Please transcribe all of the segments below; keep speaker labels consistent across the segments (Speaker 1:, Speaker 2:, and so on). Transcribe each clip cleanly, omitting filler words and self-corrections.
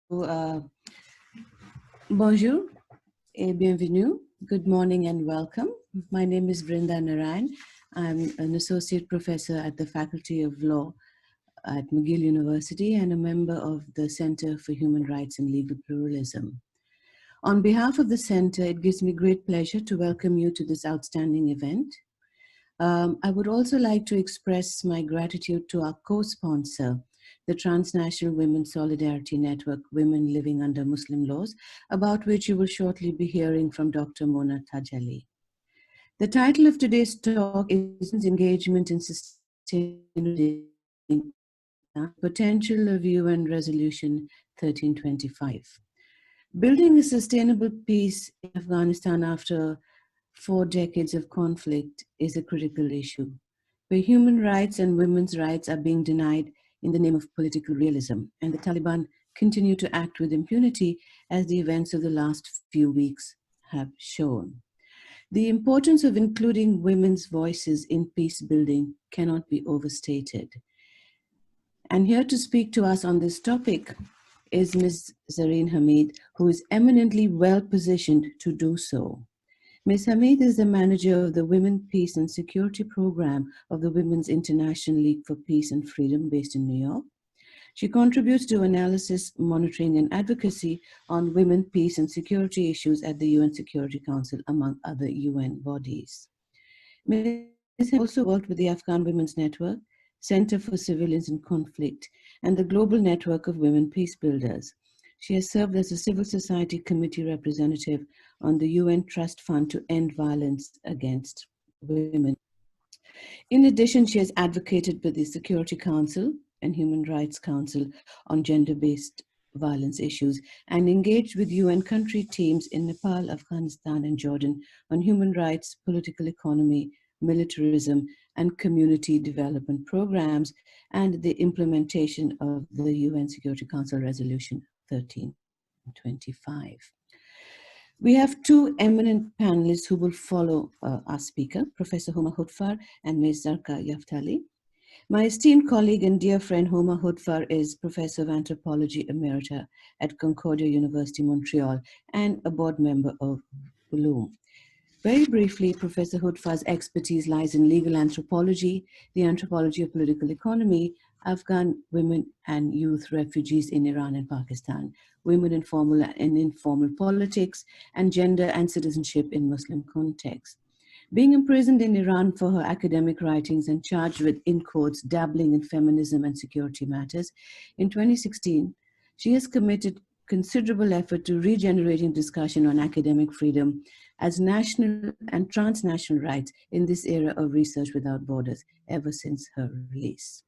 Speaker 1: Uh, Bonjour et bienvenue. Good morning and welcome. My name is Vrinda Narain. I'm an associate professor at the Faculty of Law at McGill University and a member of the Center for Human Rights and Legal Pluralism. On behalf of the Center, it gives me great pleasure to welcome you to this outstanding event. I would also like to express my gratitude to our co-sponsor, the Transnational Women's Solidarity Network, Women Living Under Muslim Laws, about which you will shortly be hearing from Dr. Mona Tajali. The title of today's talk is Engagement in Sustainability, Potential of UN Resolution 1325. Building a sustainable peace in Afghanistan after 4 decades of conflict is a critical issue, where human rights and women's rights are being denied in the name of political realism, and the Taliban continue to act with impunity as the events of the last few weeks have shown. The importance of including women's voices in peace building cannot be overstated. And here to speak to us on this topic is Ms. Zarin Hamid, who is eminently well positioned to do so. Ms. Hamid is the manager of the Women, Peace and Security Program of the Women's International League for Peace and Freedom based in New York. She contributes to analysis, monitoring, and advocacy on women, peace, and security issues at the UN Security Council, among other UN bodies. Ms. Hamid also worked with the Afghan Women's Network, Center for Civilians in Conflict, and the Global Network of Women Peace Builders. She has served as a civil society committee representative on the UN Trust Fund to End Violence Against Women. In addition, she has advocated with the Security Council and Human Rights Council on gender-based violence issues and engaged with UN country teams in Nepal, Afghanistan, and Jordan on human rights, political economy, militarism, and community development programs, and the implementation of the UN Security Council Resolution 1325. We have two eminent panelists who will follow our speaker, Professor Homa Hoodfar and Ms. Zarqa Yaftali. My esteemed colleague and dear friend Homa Hoodfar is Professor of Anthropology Emerita at Concordia University, Montreal, and a board member of WLUML. Very briefly, Professor Hoodfar's expertise lies in legal anthropology, the anthropology of political economy, Afghan women and youth refugees in Iran and Pakistan, women in formal and informal politics, and gender and citizenship in Muslim context. Being imprisoned in Iran for her academic writings and charged with, in quotes, dabbling in feminism and security matters, in 2016, she has committed considerable effort to regenerating discussion on academic freedom as national and transnational rights in this era of Research Without Borders ever since her release.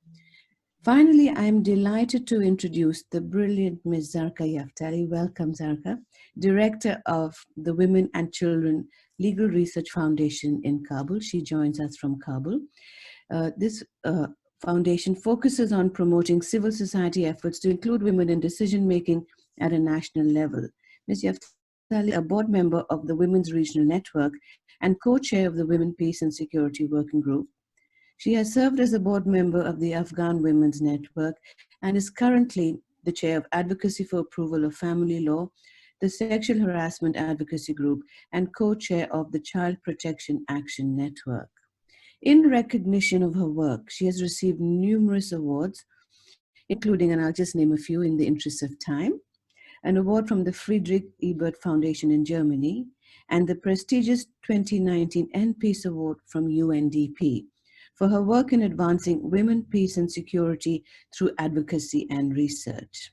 Speaker 1: Finally, I am delighted to introduce the brilliant Ms. Zarqa Yaftali. Welcome, Zarqa, Director of the Women and Children Legal Research Foundation in Kabul. She joins us from Kabul. This foundation focuses on promoting civil society efforts to include women in decision-making at a national level. Ms. Yaftali, a board member of the Women's Regional Network and co-chair of the Women, Peace and Security Working Group. She has served as a board member of the Afghan Women's Network and is currently the chair of Advocacy for Approval of Family Law, the Sexual Harassment Advocacy Group, and co-chair of the Child Protection Action Network. In recognition of her work, she has received numerous awards, including, and I'll just name a few in the interest of time, an award from the Friedrich Ebert Foundation in Germany, and the prestigious 2019 Peace Award from UNDP for her work in advancing women, peace, and security through advocacy and research.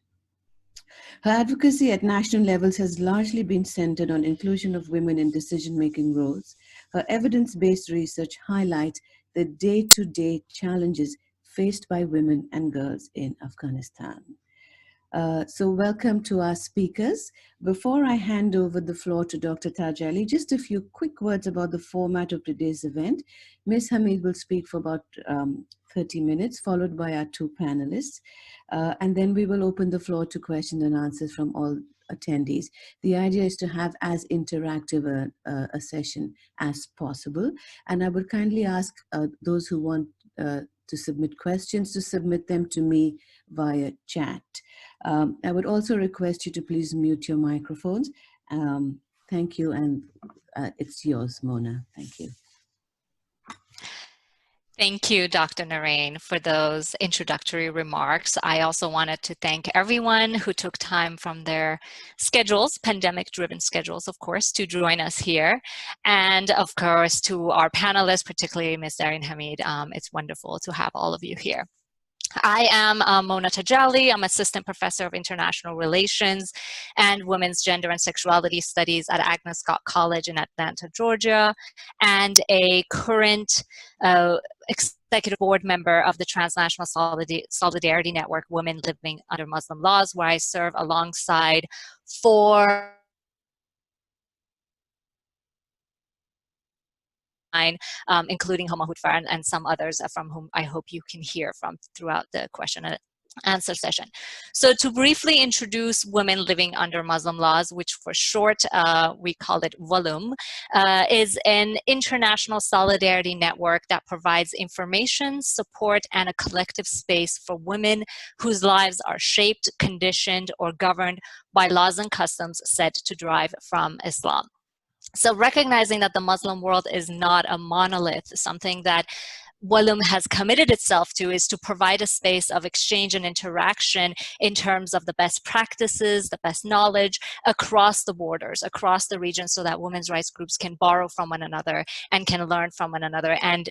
Speaker 1: Her advocacy at national levels has largely been centered on inclusion of women in decision-making roles. Her evidence-based research highlights the day-to-day challenges faced by women and girls in Afghanistan. So welcome to our speakers. Before I hand over the floor to Dr. Tajali, just a few quick words about the format of today's event. Ms. Hamid will speak for about 30 minutes, followed by our two panelists. And then we will open the floor to questions and answers from all attendees. The idea is to have as interactive a session as possible. And I would kindly ask those who want to submit questions, to submit them to me via chat. I would also request you to please mute your microphones. Thank you, and it's yours, Mona. Thank you.
Speaker 2: Thank you, Dr. Narain, for those introductory remarks. I also wanted to thank everyone who took time from their schedules, pandemic-driven schedules, of course, to join us here. And of course, to our panelists, particularly Ms. Zarin Hamid. It's wonderful to have all of you here. I am Mona Tajali. I'm Assistant Professor of International Relations and Women's Gender and Sexuality Studies at Agnes College in Atlanta, Georgia, and a current executive board member of the Transnational Solidarity Network, Women Living Under Muslim Laws, where I serve alongside 4 including Homa, Hoodfar, and some others from whom I hope you can hear from throughout the question and answer session. So to briefly introduce Women Living Under Muslim Laws, which for short we call it WLUML, is an international solidarity network that provides information, support, and a collective space for women whose lives are shaped, conditioned, or governed by laws and customs said to derive from Islam. So recognizing that the Muslim world is not a monolith, something that WLUML has committed itself to is to provide a space of exchange and interaction in terms of the best practices, the best knowledge across the borders, across the region, so that women's rights groups can borrow from one another and can learn from one another, and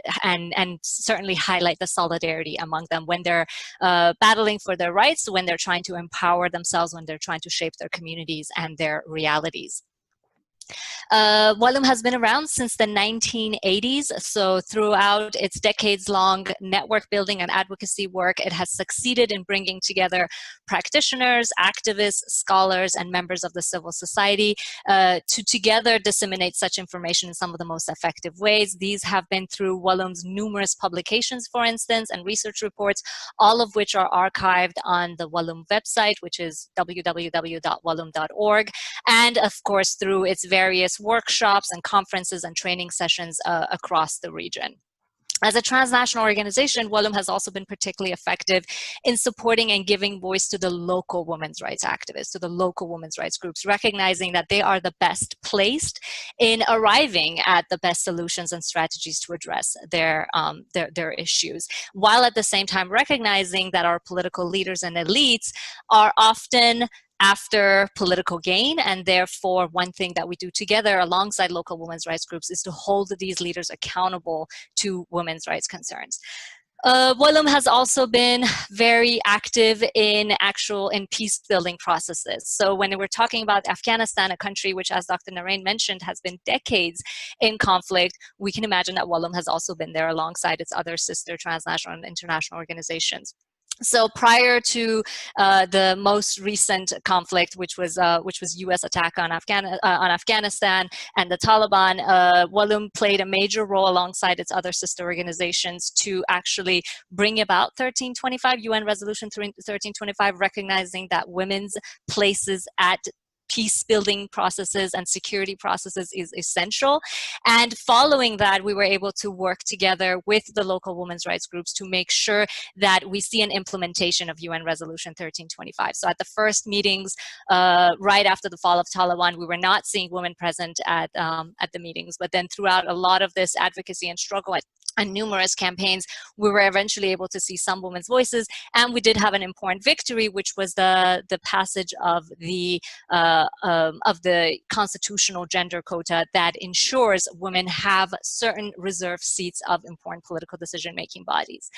Speaker 2: certainly highlight the solidarity among them when they're battling for their rights, when they're trying to empower themselves, when they're trying to shape their communities and their realities. WLUML has been around since the 1980s, so throughout its decades-long network building and advocacy work, it has succeeded in bringing together practitioners, activists, scholars, and members of the civil society to together disseminate such information in some of the most effective ways. These have been through WLUML's numerous publications, for instance, and research reports, all of which are archived on the WLUML website, which is www.wluml.org, and of course through its various workshops and conferences and training sessions across the region. As a transnational organization, WLUML has also been particularly effective in supporting and giving voice to the local women's rights activists, to the local women's rights groups, recognizing that they are the best placed in arriving at the best solutions and strategies to address their issues, while at the same time recognizing that our political leaders and elites are often after political gain, and therefore one thing that we do together alongside local women's rights groups is to hold these leaders accountable to women's rights concerns. WLUML has also been very active in peace building processes. So when we're talking about Afghanistan, a country which, as Dr. Narain mentioned, has been decades in conflict, we can imagine that WLUML has also been there alongside its other sister transnational and international organizations. So prior to the most recent conflict, which was U.S. attack on Afghanistan and the Taliban, WLUML played a major role alongside its other sister organizations to actually bring about 1325, UN Resolution 1325, recognizing that women's places at peace building processes and security processes is essential. And following that, we were able to work together with the local women's rights groups to make sure that we see an implementation of UN Resolution 1325. So at the first meetings, right after the fall of Taliban, we were not seeing women present at the meetings, but then throughout a lot of this advocacy and struggle and numerous campaigns, we were eventually able to see some women's voices, and we did have an important victory, which was the passage of the constitutional gender quota that ensures women have certain reserved seats of important political decision-making bodies.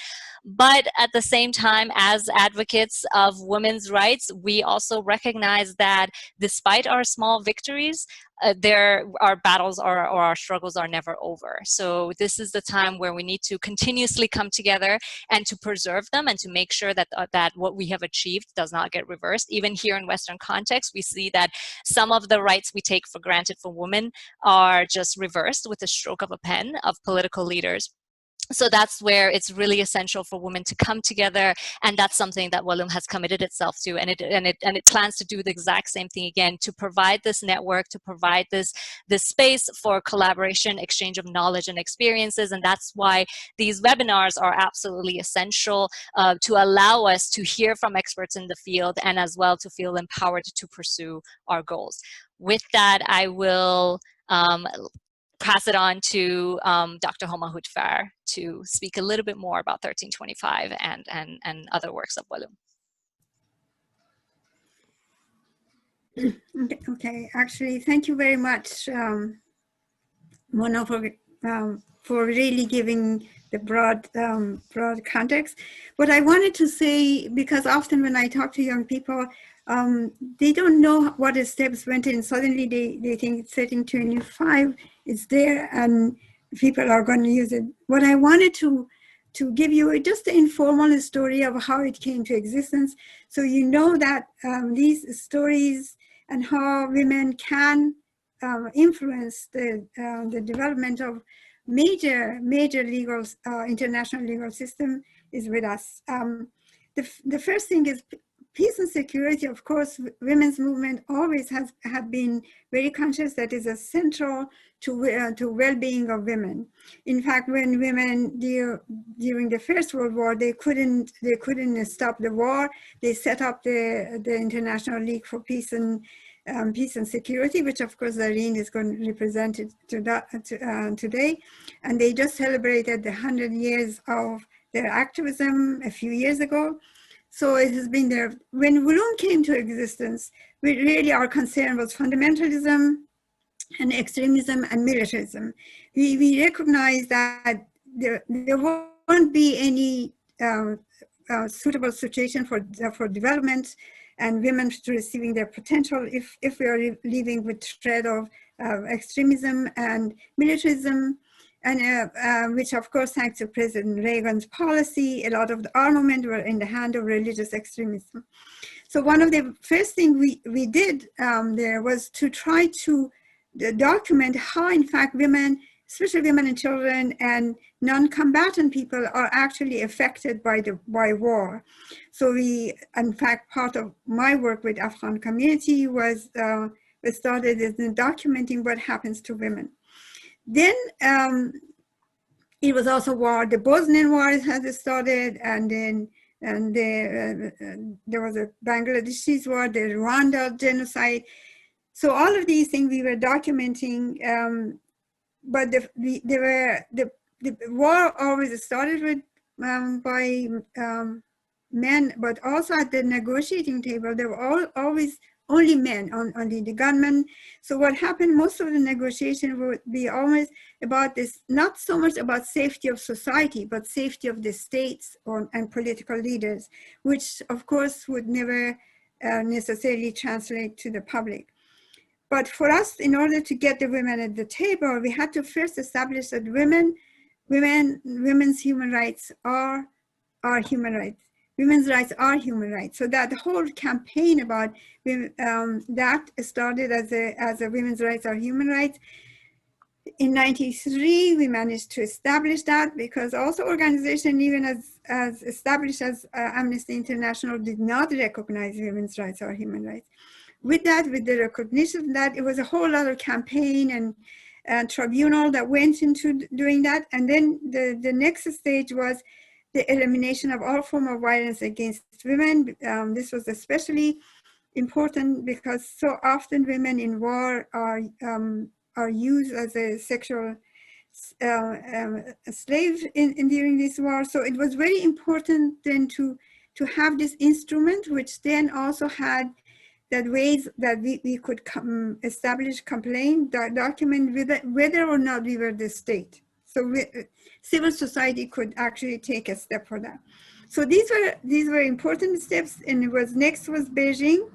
Speaker 2: But at the same time, as advocates of women's rights, we also recognize that despite our small victories, our battles or our struggles are never over. So this is the time where we need to continuously come together and to preserve them and to make sure that that what we have achieved does not get reversed. Even here in Western context, we see that some of the rights we take for granted for women are just reversed with the stroke of a pen of political leaders. So that's where it's really essential for women to come together, and that's something that WLUML has committed itself to, and it plans to do the exact same thing again, to provide this network, to provide this space for collaboration, exchange of knowledge and experiences. And that's why these webinars are absolutely essential, to allow us to hear from experts in the field, and as well to feel empowered to pursue our goals. With that, I will pass it on to Dr. Homa Hoodfar to speak a little bit more about 1325 and other works of WLUML.
Speaker 3: Okay, actually, thank you very much, Mona, for really giving the broad context. What I wanted to say, because often when I talk to young people, they don't know what the steps went in. Suddenly they think 1325 is there and people are going to use it. What I wanted to give you just the informal story of how it came to existence, so you know that these stories and how women can influence the development of major legal, international legal system is with us. The first thing is peace and security. Of course, women's movement always have been very conscious that is essential to well-being of women. In fact, when women during the First World War, they couldn't stop the war. They set up the International League for Peace and Security, which of course Zarin is going to represent it today. And they just celebrated the 100 years of their activism a few years ago. So it has been there. When WLUML came to existence, our concern was fundamentalism and extremism and militarism. We recognize that there won't be any suitable situation for development and women to receiving their potential if we are living with threat of extremism and militarism, and which of course, thanks to President Reagan's policy, a lot of the armament were in the hand of religious extremism. So one of the first things we did there was to try to document how, in fact, women, especially women and children and non-combatant people, are actually affected by war. So in fact, part of my work with Afghan community was started in documenting what happens to women. Then it was also war. The Bosnian War has started, and then there was a Bangladeshi war, the Rwanda genocide. So all of these things we were documenting, but the war always started with by men, but also at the negotiating table there were always only men, only the gunmen. So what happened, most of the negotiation would be always about this, not so much about safety of society, but safety of the states and political leaders, which of course would never necessarily translate to the public. But for us, in order to get the women at the table, we had to first establish that women's human rights are human rights. Women's rights are human rights. So that the whole campaign about that started as a women's rights are human rights. In '93, we managed to establish that, because also organization, even as established as Amnesty International, did not recognize women's rights or human rights. With that, with the recognition that, it was a whole other campaign and tribunal that went into doing that. And then the next stage was the elimination of all form of violence against women. This was especially important because so often women in war are used as a sexual slave during this war. So it was very important then to have this instrument, which then also had that ways that we could establish, complain, document whether or not we were the state. So civil society could actually take a step for that. So these were important steps, and next was Beijing.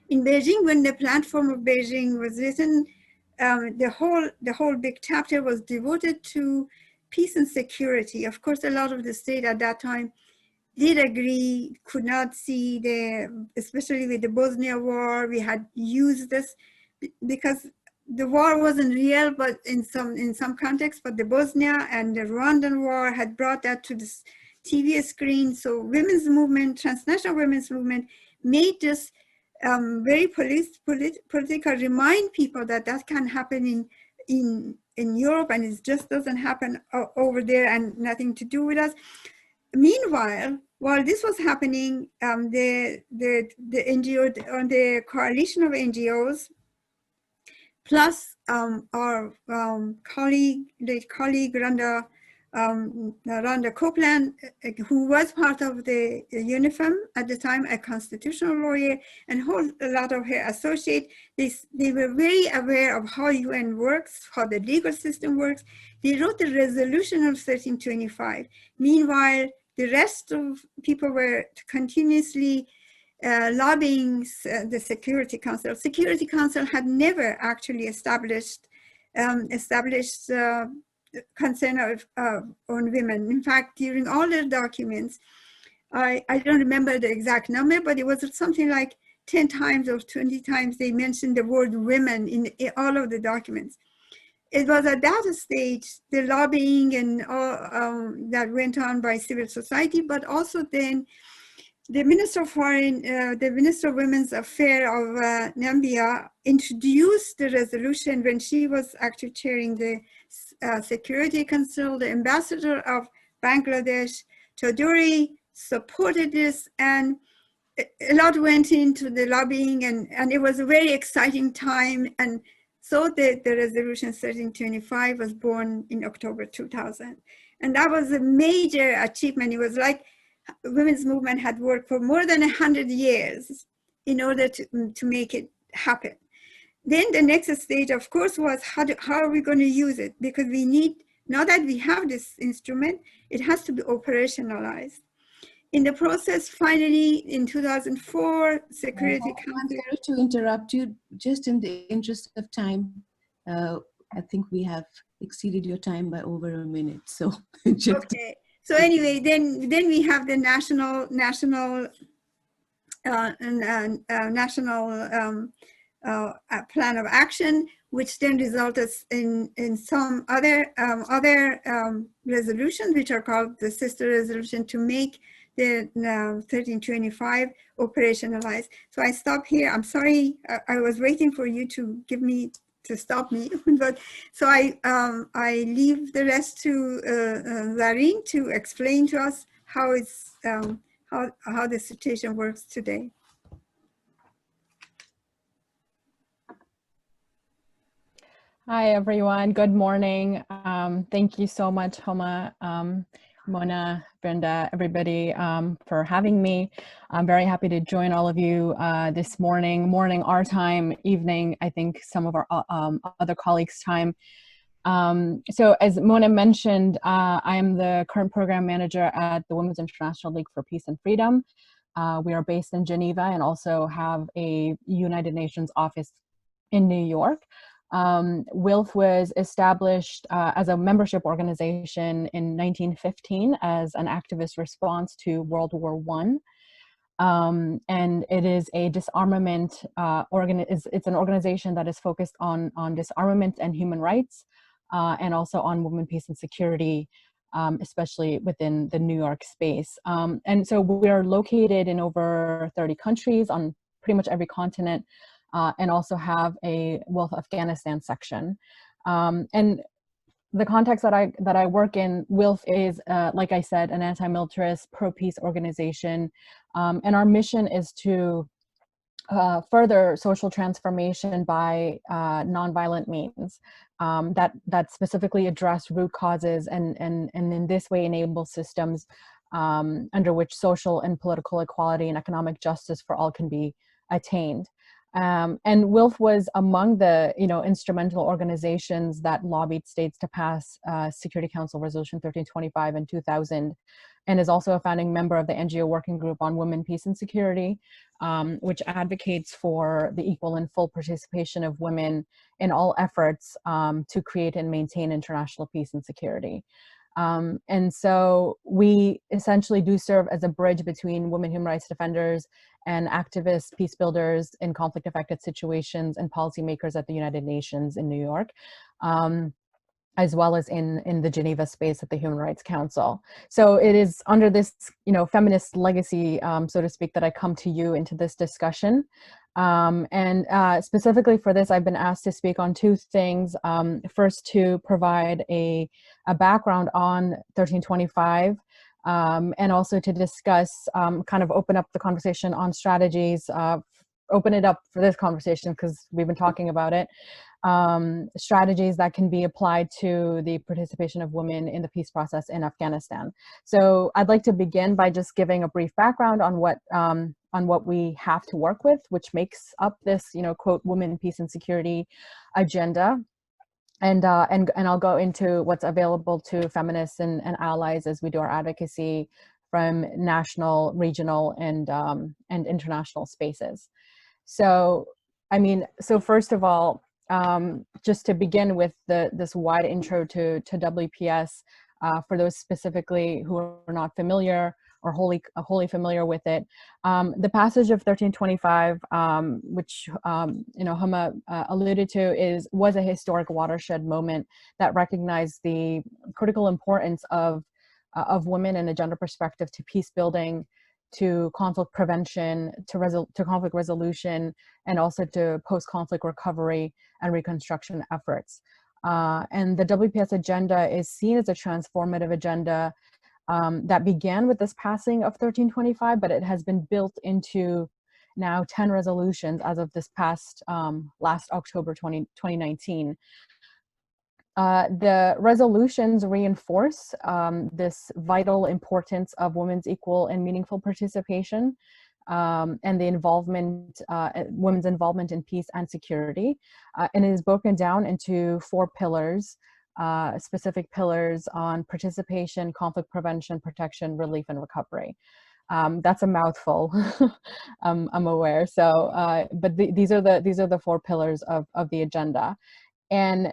Speaker 3: In Beijing, when the platform of Beijing was written, the whole big chapter was devoted to peace and security. Of course, a lot of the state at that time did agree, could not see especially with the Bosnia War, we had used this because the war wasn't real, but in some context, but the Bosnia and the Rwandan war had brought that to this TV screen. So women's movement, transnational women's movement, made this very political, remind people that that can happen in Europe, and it just doesn't happen over there, and nothing to do with us. Meanwhile, while this was happening, the NGO, the coalition of NGOs, plus our colleague Vrinda, Rhonda Copeland, who was part of the UNIFEM at the time, a constitutional lawyer, and a lot of her associates, they were very aware of how UN works, how the legal system works. They wrote the resolution of 1325. Meanwhile, the rest of people were continuously lobbying the Security Council. Security Council had never actually established concern on women. In fact, during all their documents, I don't remember the exact number, but it was something like 10 times or 20 times they mentioned the word women in all of the documents. It was at that stage, the lobbying and all that went on by civil society, but also then the Minister of the Minister of Women's Affairs of Namibia introduced the resolution when she was actually chairing the Security Council. The ambassador of Bangladesh, Chaudhuri, supported this, and a lot went into the lobbying, and it was a very exciting time. And so the resolution 1325 was born in October 2000. And that was a major achievement. It was like women's movement had worked for more than 100 years in order to make it happen. Then the next stage, of course, was how are we going to use it? Because we need, now that we have this instrument, it has to be operationalized. In the process, finally, in 2004, Security Council...
Speaker 1: I'm sorry to interrupt you, just in the interest of time. I think we have exceeded your time by over a minute, so just...
Speaker 3: Okay. So anyway, then we have the national plan of action, which then resulted in some other resolutions, which are called the sister resolution, to make the 1325 operationalized. So I stop here. I'm sorry, I was waiting for you to stop me, but so I leave the rest to Zarin to explain to us how it's how the situation works today.
Speaker 4: Hi everyone, good morning. Thank you so much, Homa, Mona, Vrinda, everybody for having me. I'm very happy to join all of you this morning our time, evening, I think some of our other colleagues' time. So as Mona mentioned, I am the current program manager at the Women's International League for Peace and Freedom. We are based in Geneva and also have a United Nations office in New York. WILPF was established as a membership organization in 1915 as an activist response to World War I. And it is a disarmament, it's an organization that is focused on disarmament and human rights, and also on women, peace, and security, especially within the New York space. And so we are located in over 30 countries on pretty much every continent. And also have a WILPF Afghanistan section. And the context that I work in, WILPF is, like I said, an anti-militarist, pro-peace organization. And our mission is to further social transformation by nonviolent means that specifically address root causes and in this way enable systems under which social and political equality and economic justice for all can be attained. And WILPF was among the instrumental organizations that lobbied states to pass Security Council Resolution 1325 in 2000, and is also a founding member of the NGO Working Group on Women, Peace, and Security, which advocates for the equal and full participation of women in all efforts to create and maintain international peace and security. And so we essentially do serve as a bridge between women human rights defenders and activists, peace builders in conflict affected situations and policymakers at the United Nations in New York. As well as in the Geneva space at the Human Rights Council. So it is under this, feminist legacy, so to speak, that I come to you into this discussion. And specifically for this, I've been asked to speak on two things. First, to provide a background on 1325, and also to discuss, kind of open up the conversation on strategies, open it up for this conversation because we've been talking about it. Strategies that can be applied to the participation of women in the peace process in Afghanistan. So I'd like to begin by just giving a brief background on what we have to work with, which makes up this, quote, women, peace and security agenda. And I'll go into what's available to feminists and allies as we do our advocacy from national, regional, and international spaces. So, first of all, just to begin with this wide intro to WPS, for those specifically who are not familiar or wholly familiar with it, the passage of 1325, which Homa alluded to, was a historic watershed moment that recognized the critical importance of women in a gender perspective to peace building, to conflict prevention, to conflict resolution, and also to post-conflict recovery and reconstruction efforts. And the WPS agenda is seen as a transformative agenda that began with this passing of 1325, but it has been built into now 10 resolutions as of this past last October 2019. The resolutions reinforce this vital importance of women's equal and meaningful participation and the women's involvement in peace and security. And it is broken down into 4 pillars, specific pillars on participation, conflict prevention, protection, relief, and recovery. That's a mouthful, I'm aware. So, but these are the 4 pillars of the agenda. And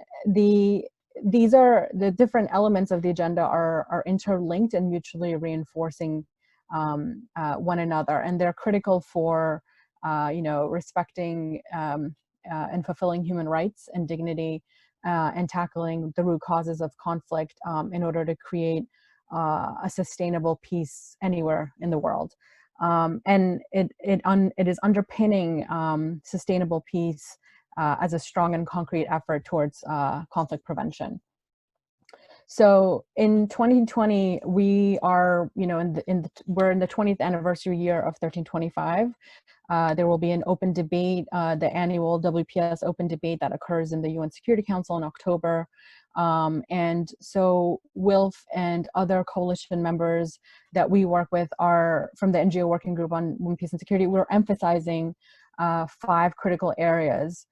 Speaker 4: these are the different elements of the agenda are interlinked and mutually reinforcing one another, and they're critical for respecting and fulfilling human rights and dignity, and tackling the root causes of conflict in order to create a sustainable peace anywhere in the world. And it is underpinning sustainable peace as a strong and concrete effort towards conflict prevention. So in 2020, we are, we're in the 20th anniversary year of 1325. There will be an open debate, the annual WPS open debate that occurs in the UN Security Council in October. And so WILPF and other coalition members that we work with are from the NGO Working Group on Women, Peace and Security. We're emphasizing 5 critical areas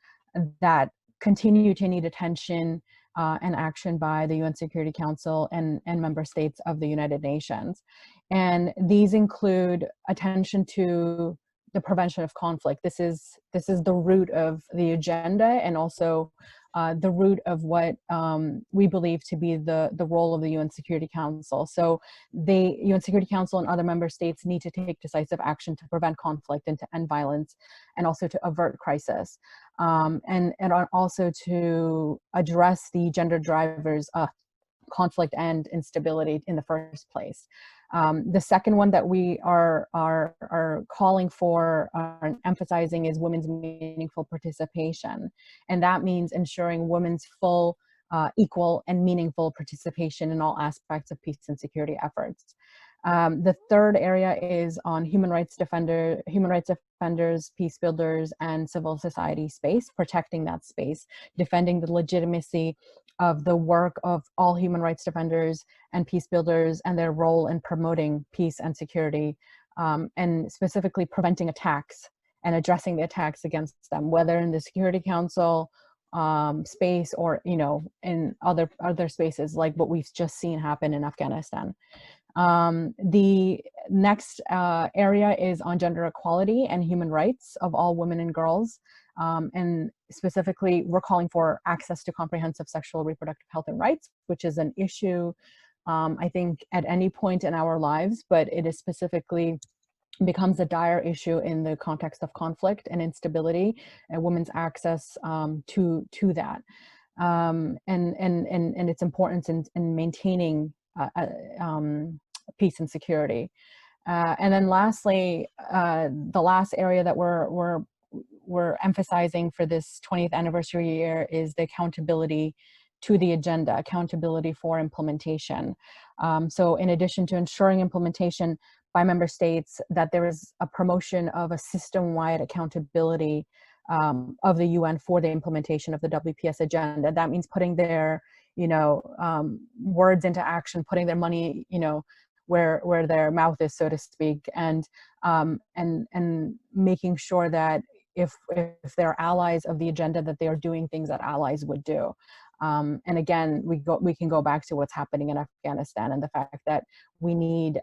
Speaker 4: that continue to need attention and action by the UN Security Council and member states of the United Nations. And these include attention to the prevention of conflict. This is the root of the agenda, and also the root of what we believe to be the role of the UN Security Council. So the UN Security Council and other member states need to take decisive action to prevent conflict and to end violence, and also to avert crisis, and also to address the gender drivers of conflict and instability in the first place. The second one that we are calling for and emphasizing is women's meaningful participation. And that means ensuring women's full, equal and meaningful participation in all aspects of peace and security efforts. The third area is on human rights defenders, peace builders, and civil society space, protecting that space, defending the legitimacy of the work of all human rights defenders and peace builders and their role in promoting peace and security, and specifically preventing attacks and addressing the attacks against them, whether in the Security Council space or in other spaces like what we've just seen happen in Afghanistan. The next area is on gender equality and human rights of all women and girls. And specifically, we're calling for access to comprehensive sexual reproductive health and rights, which is an issue I think, at any point in our lives, but it is specifically becomes a dire issue in the context of conflict and instability and women's access to that, and its importance in maintaining peace and security. And then lastly, the last area that we're emphasizing for this 20th anniversary year is the accountability to the agenda, accountability for implementation. So in addition to ensuring implementation by member states, that there is a promotion of a system-wide accountability of the UN for the implementation of the WPS agenda. That means putting their, words into action, putting their money, where their mouth is, so to speak, and making sure that if they're allies of the agenda, that they are doing things that allies would do. And again, we can go back to what's happening in Afghanistan and the fact that we need,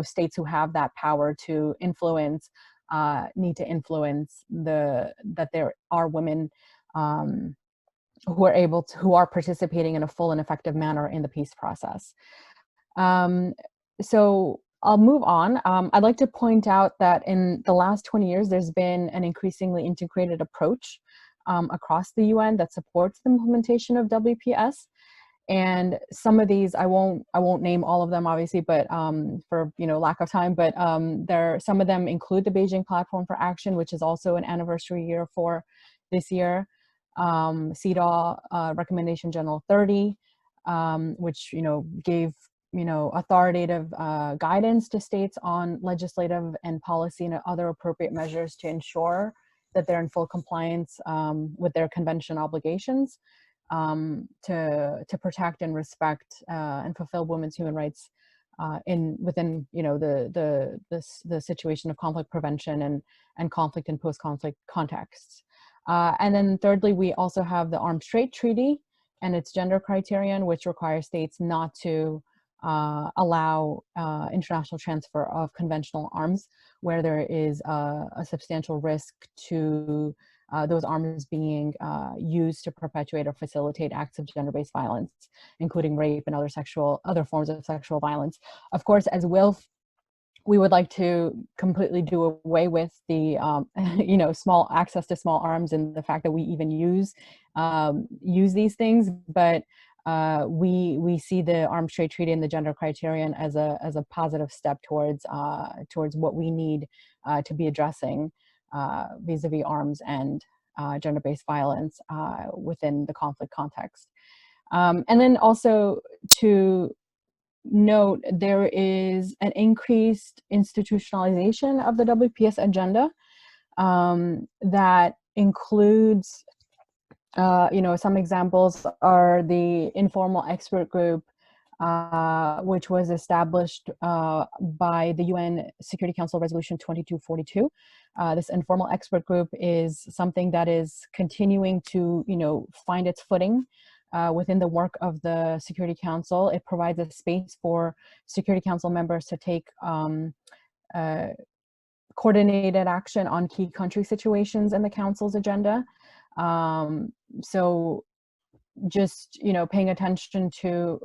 Speaker 4: states who have that power to influence, need to influence that there are women who are participating in a full and effective manner in the peace process. So I'll move on. I'd like to point out that in the last 20 years, there's been an increasingly integrated approach across the UN that supports the implementation of WPS. And some of these, I won't name all of them, obviously, but for lack of time, but some of them include the Beijing Platform for Action, which is also an anniversary year for this year. CEDAW Recommendation General 30, which gave authoritative guidance to states on legislative and policy and other appropriate measures to ensure that they're in full compliance with their convention obligations to protect and respect and fulfill women's human rights within the situation of conflict prevention and conflict and post-conflict contexts. And then thirdly, we also have the Arms Trade Treaty and its gender criterion, which requires states not to allow international transfer of conventional arms where there is a substantial risk to those arms being used to perpetuate or facilitate acts of gender-based violence, including rape and other forms of sexual violence. Of course, as WILPF, we would like to completely do away with the small access to small arms and the fact that we even use these things, but we see the Arms Trade Treaty and the gender criterion as a positive step towards what we need to be addressing vis-a-vis arms and gender-based violence within the conflict context. And then also to note, there is an increased institutionalization of the WPS agenda that includes some examples are the informal expert group, which was established by the UN Security Council Resolution 2242. This informal expert group is something that is continuing to, find its footing within the work of the Security Council. It provides a space for Security Council members to take coordinated action on key country situations in the Council's agenda. So just, paying attention to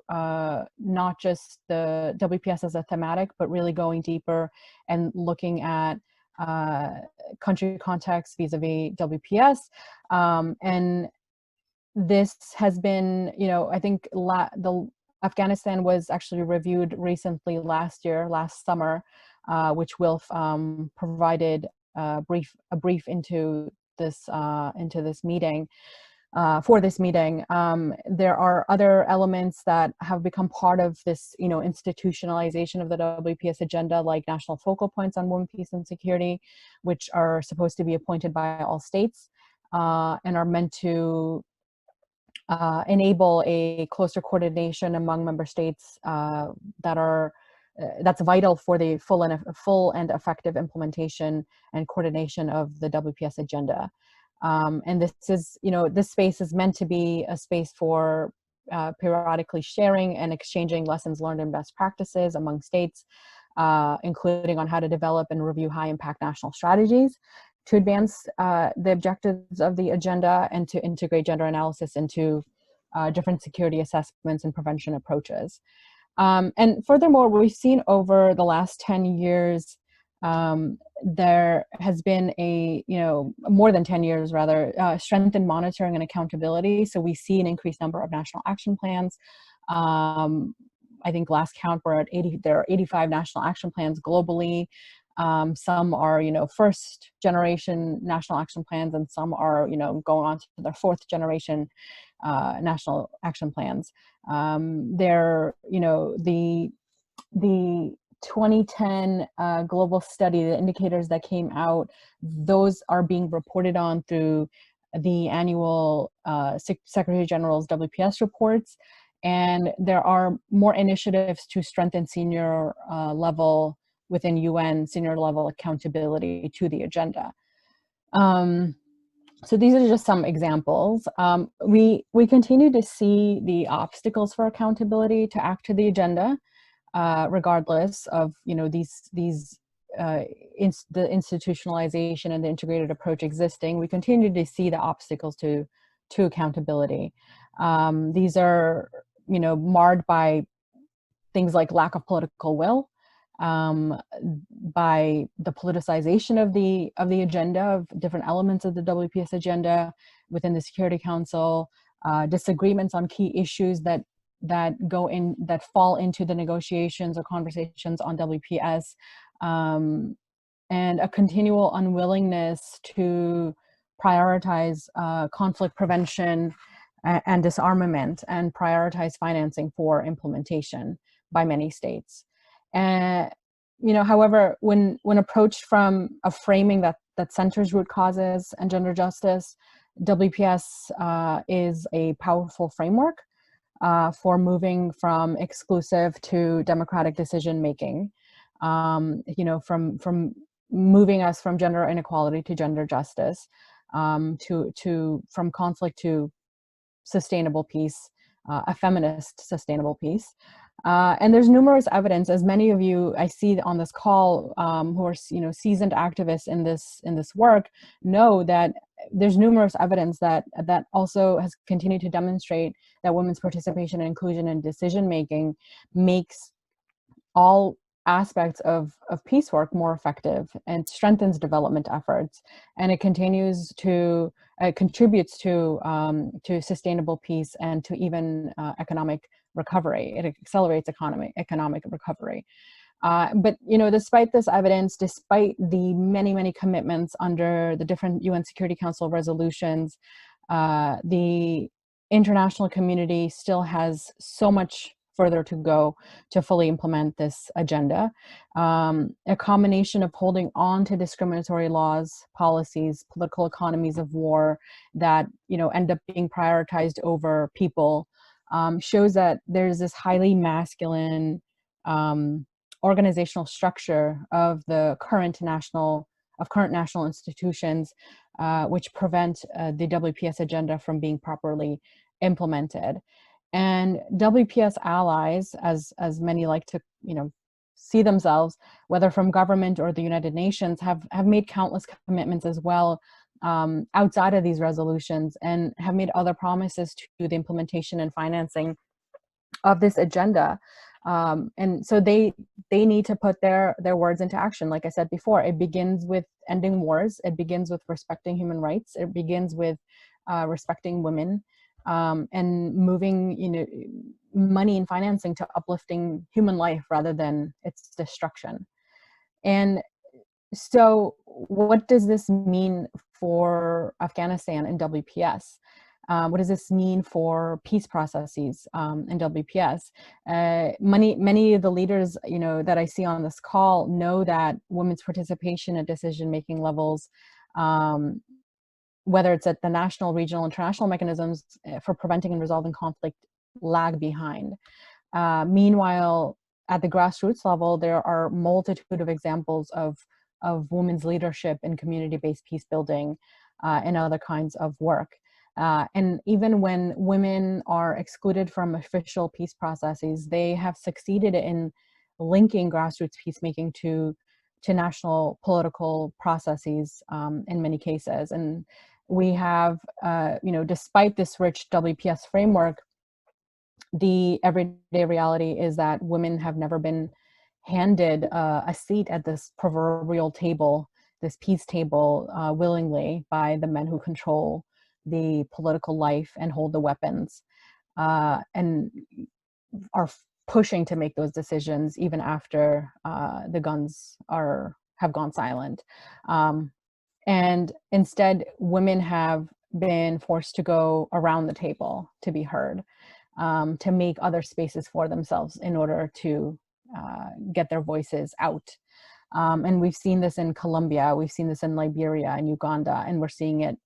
Speaker 4: not just the WPS as a thematic, but really going deeper and looking at country context vis-a-vis WPS. And this has been, I think Afghanistan was actually reviewed recently last summer, which WILPF provided a brief into this meeting. For this meeting, there are other elements that have become part of this, institutionalization of the WPS agenda, like national focal points on women, peace, and security, which are supposed to be appointed by all states and are meant to enable a closer coordination among member states that's vital for the full and effective implementation and coordination of the WPS agenda. And this is, this space is meant to be a space for periodically sharing and exchanging lessons learned and best practices among states, including on how to develop and review high impact national strategies to advance the objectives of the agenda and to integrate gender analysis into different security assessments and prevention approaches. And furthermore, we've seen over the last 10 years, there has been more than 10 years rather, strengthened monitoring and accountability. So we see an increased number of national action plans. I think last count we're at 80, there are 85 national action plans globally. Some are, first generation national action plans, and some are, going on to their fourth generation national action plans. The 2010 global study, the indicators that came out, those are being reported on through the annual Secretary General's WPS reports. And there are more initiatives to strengthen senior level within UN, senior level accountability to the agenda. So these are just some examples. We continue to see the obstacles for accountability to act to the agenda, regardless of the institutionalization and the integrated approach existing. We continue to see the obstacles to accountability. These are marred by things like lack of political will, by the politicization of the agenda, of different elements of the WPS agenda within the Security Council, disagreements on key issues that fall into the negotiations or conversations on WPS, and a continual unwillingness to prioritize conflict prevention and disarmament, and prioritize financing for implementation by many states. And however, when approached from a framing that centers root causes and gender justice, WPS is a powerful framework for moving from exclusive to democratic decision making. From moving us from gender inequality to gender justice, from conflict to sustainable peace, a feminist sustainable peace. And there's numerous evidence, as many of you I see on this call who are seasoned activists in this work know, that there's numerous evidence that also has continued to demonstrate that women's participation and inclusion in decision making makes all aspects of peace work more effective and strengthens development efforts, and it continues to contributes to sustainable peace and to even economic recovery. It accelerates economic recovery. But despite this evidence, despite the many commitments under the different UN Security Council resolutions, the international community still has so much further to go to fully implement this agenda. A combination of holding on to discriminatory laws, policies, political economies of war that end up being prioritized over people, shows that there's this highly masculine organizational structure of the current national institutions, which prevent the WPS agenda from being properly implemented. And WPS allies, as many like to see themselves, whether from government or the United Nations, have made countless commitments as well outside of these resolutions, and have made other promises to the implementation and financing of this agenda. And so they need to put their words into action. Like I said before, it begins with ending wars. It begins with respecting human rights. It begins with respecting women, and moving money and financing to uplifting human life rather than its destruction. And so what does this mean for Afghanistan and WPS? What does this mean for peace processes in WPS? Many of the leaders that I see on this call know that women's participation at decision-making levels, whether it's at the national, regional, international mechanisms for preventing and resolving conflict, lag behind. Meanwhile, at the grassroots level, there are a multitude of examples of women's leadership in community-based peace building and other kinds of work. And even when women are excluded from official peace processes, they have succeeded in linking grassroots peacemaking to national political processes in many cases. And we have, despite this rich WPS framework, the everyday reality is that women have never been handed a seat at this proverbial table, this peace table, willingly by the men who control the political life and hold the weapons, and are pushing to make those decisions even after the guns have gone silent. And instead, women have been forced to go around the table to be heard, to make other spaces for themselves in order to get their voices out. And we've seen this in Colombia, we've seen this in Liberia and Uganda, and we're seeing it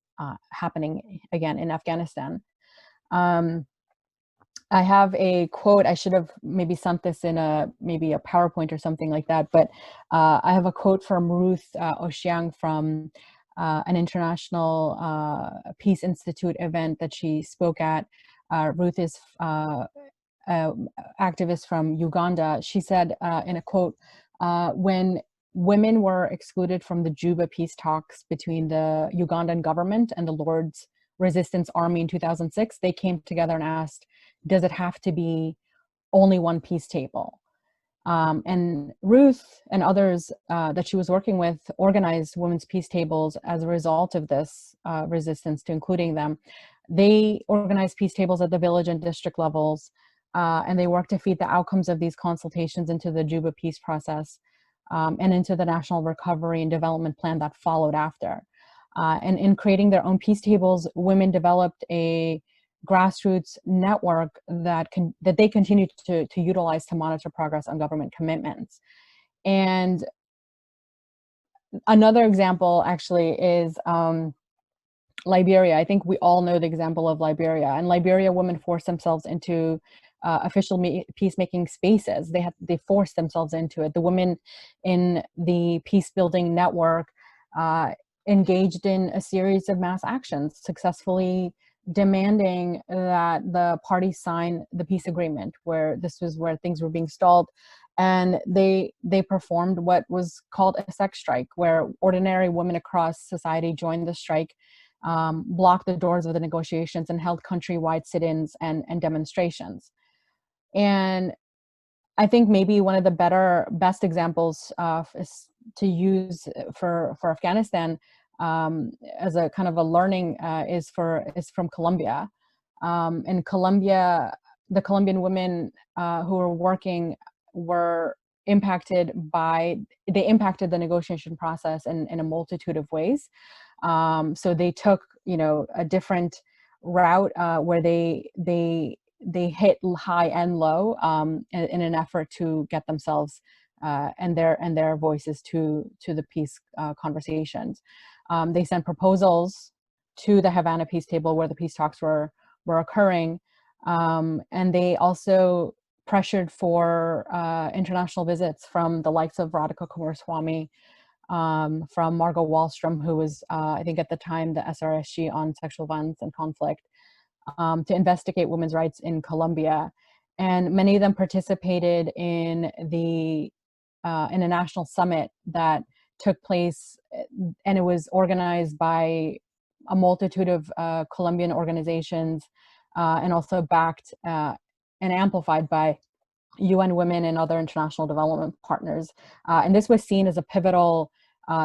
Speaker 4: happening again in Afghanistan. I have a quote. I should have maybe sent this in maybe a PowerPoint or something like that, but I have a quote from Ruth Oshiang from an International Peace Institute event that she spoke at. Ruth is activist from Uganda. She said in a quote, when women were excluded from the Juba peace talks between the Ugandan government and the Lord's Resistance Army in 2006, they came together and asked, does it have to be only one peace table? And Ruth and others that she was working with organized women's peace tables as a result of this resistance to including them. They organized peace tables at the village and district levels, and they worked to feed the outcomes of these consultations into the Juba peace process, and into the National Recovery and Development Plan that followed after. And in creating their own peace tables, women developed a grassroots network that they continue to utilize to monitor progress on government commitments. And another example actually is Liberia. I think we all know the example of Liberia. And Liberia women forced themselves into official peacemaking spaces. They forced themselves into it. The women in the peace building network engaged in a series of mass actions, successfully demanding that the parties sign the peace agreement, where this was where things were being stalled. And they performed what was called a sex strike, where ordinary women across society joined the strike, blocked the doors of the negotiations, and held countrywide sit-ins and demonstrations. And I think maybe one of the best examples is to use for Afghanistan as a kind of a learning is from Colombia. In Colombia, the Colombian women who were working were impacted the negotiation process in a multitude of ways. So they took, a different route where they hit high and low in an effort to get themselves and their voices to the peace conversations. They sent proposals to the Havana peace table where the peace talks were occurring, and they also pressured for international visits from the likes of Radhika Kumaraswamy, from Margot Wallström, who was, I think at the time, the SRSG on sexual violence and conflict, to investigate women's rights in Colombia. And many of them participated in a national summit that took place, and it was organized by a multitude of Colombian organizations, and also backed and amplified by UN Women and other international development partners. And this was seen as a pivotal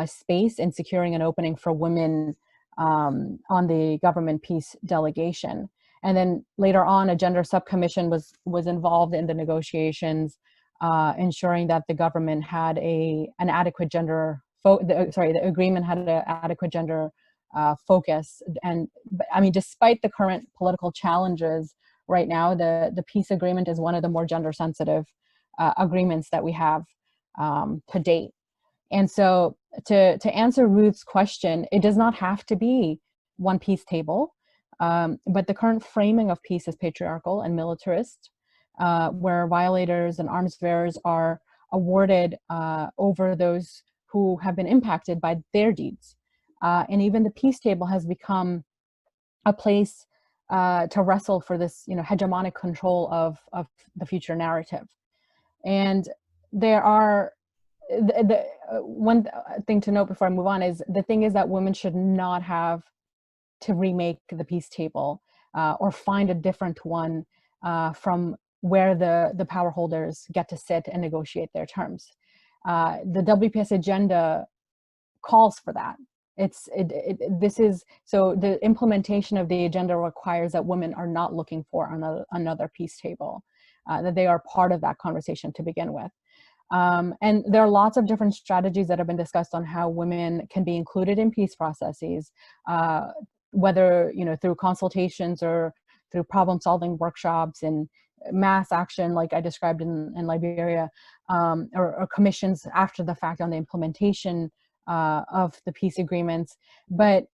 Speaker 4: space in securing an opening for women on the government peace delegation. And then later on, a gender subcommission was involved in the negotiations, ensuring that the government had an adequate gender, the agreement had an adequate gender focus. And I mean, despite the current political challenges right now, the peace agreement is one of the more gender sensitive agreements that we have to date. And so to answer Ruth's question, it does not have to be one peace table, but the current framing of peace is patriarchal and militarist, where violators and arms bearers are awarded over those who have been impacted by their deeds. And even the peace table has become a place to wrestle for this, hegemonic control of the future narrative. And there are one thing to note before I move on is the thing is that women should not have to remake the peace table or find a different one from where the power holders get to sit and negotiate their terms. The WPS agenda calls for that. This is, so the implementation of the agenda requires that women are not looking for another peace table, that they are part of that conversation to begin with. And there are lots of different strategies that have been discussed on how women can be included in peace processes, whether, you know, through consultations or through problem-solving workshops and mass action, like I described in Liberia, or commissions after the fact on the implementation of the peace agreements. But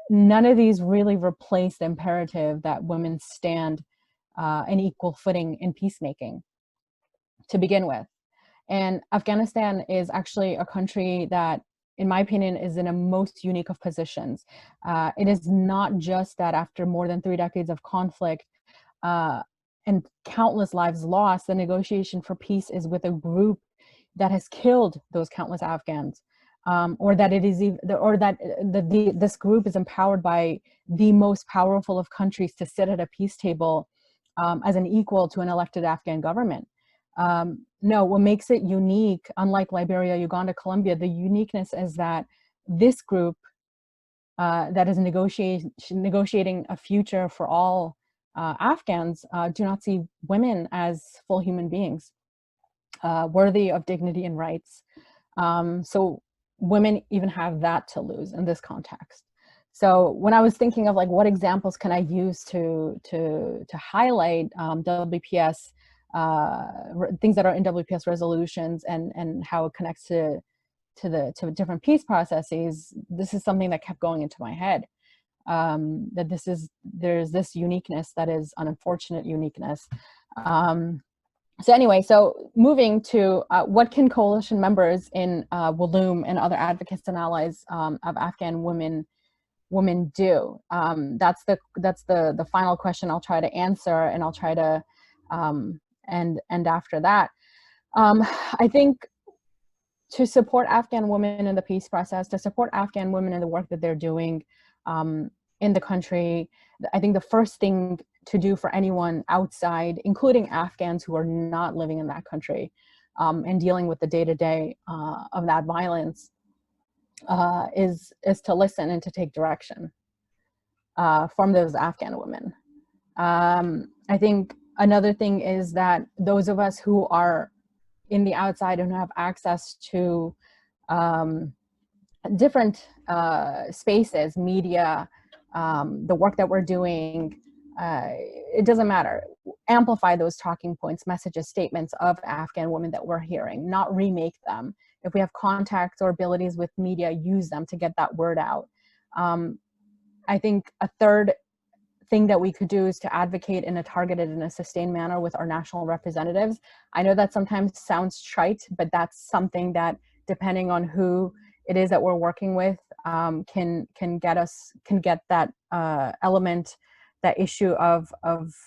Speaker 4: none of these really replace the imperative that women stand an equal footing in peacemaking to begin with. And Afghanistan is actually a country that, in my opinion, is in a most unique of positions. It is not just that after more than 3 decades of conflict and countless lives lost, the negotiation for peace is with a group that has killed those countless Afghans, or that it is, or that this group is empowered by the most powerful of countries to sit at a peace table as an equal to an elected Afghan government. No, what makes it unique, unlike Liberia, Uganda, Colombia, the uniqueness is that this group that is negotiating a future for all Afghans do not see women as full human beings, worthy of dignity and rights. So women even have that to lose in this context. So when I was thinking of like what examples can I use to highlight WPS, things that are in WPS resolutions and how it connects to different peace processes, this is something that kept going into my head. That there's this uniqueness that is an unfortunate uniqueness. So anyway, so moving to what can coalition members in WLUML and other advocates and allies of Afghan women do? That's the final question I'll try to answer, and I'll try to end after that. I think to support Afghan women in the peace process, to support Afghan women in the work that they're doing in the country, I think the first thing to do for anyone outside, including Afghans who are not living in that country and dealing with the day-to-day of that violence, is to listen and to take direction from those Afghan women. I think another thing is that those of us who are in the outside and who have access to different spaces, media, the work that we're doing, it doesn't matter. Amplify those talking points, messages, statements of Afghan women that we're hearing, not remake them. If we have contacts or abilities with media, use them to get that word out. I think a third thing that we could do is to advocate in a targeted and a sustained manner with our national representatives. I know that sometimes sounds trite, but that's something that, depending on who it is that we're working with, can get that element, that issue of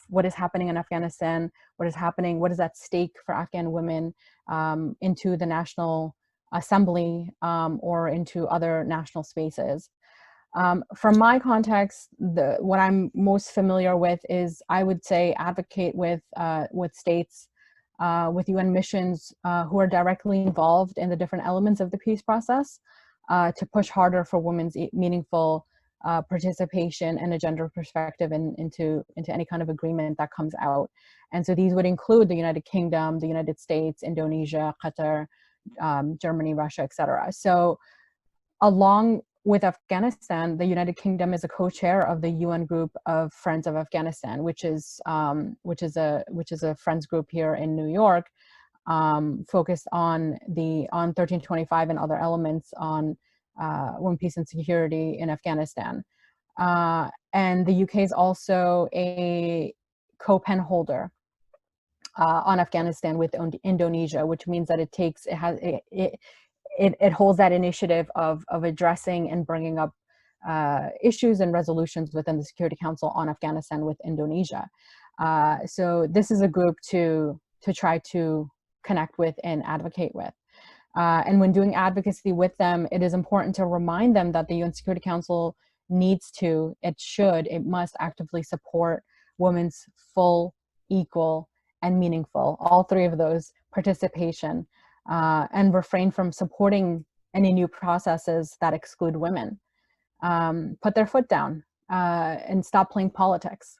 Speaker 4: what is happening in Afghanistan, what is at stake for Afghan women, into the National Assembly or into other national spaces. From my context, what I'm most familiar with is, I would say, advocate with states, with UN missions who are directly involved in the different elements of the peace process, to push harder for women's meaningful participation and a gender perspective into any kind of agreement that comes out. And so these would include the United Kingdom, the United States, Indonesia, Qatar, Germany, Russia, etc. So along with Afghanistan, the United Kingdom is a co-chair of the UN group of Friends of Afghanistan, which is a friends group here in New York, focused on 1325 and other elements on women, peace, and security in Afghanistan. And the UK is also a co-pen holder on Afghanistan with Indonesia, which means that it holds that initiative of addressing and bringing up issues and resolutions within the Security Council on Afghanistan with Indonesia. So this is a group to try to connect with and advocate with. And when doing advocacy with them, it is important to remind them that the UN Security Council it must actively support women's full, equal, and meaningful, all three of those, participation, and refrain from supporting any new processes that exclude women. Put their foot down and stop playing politics.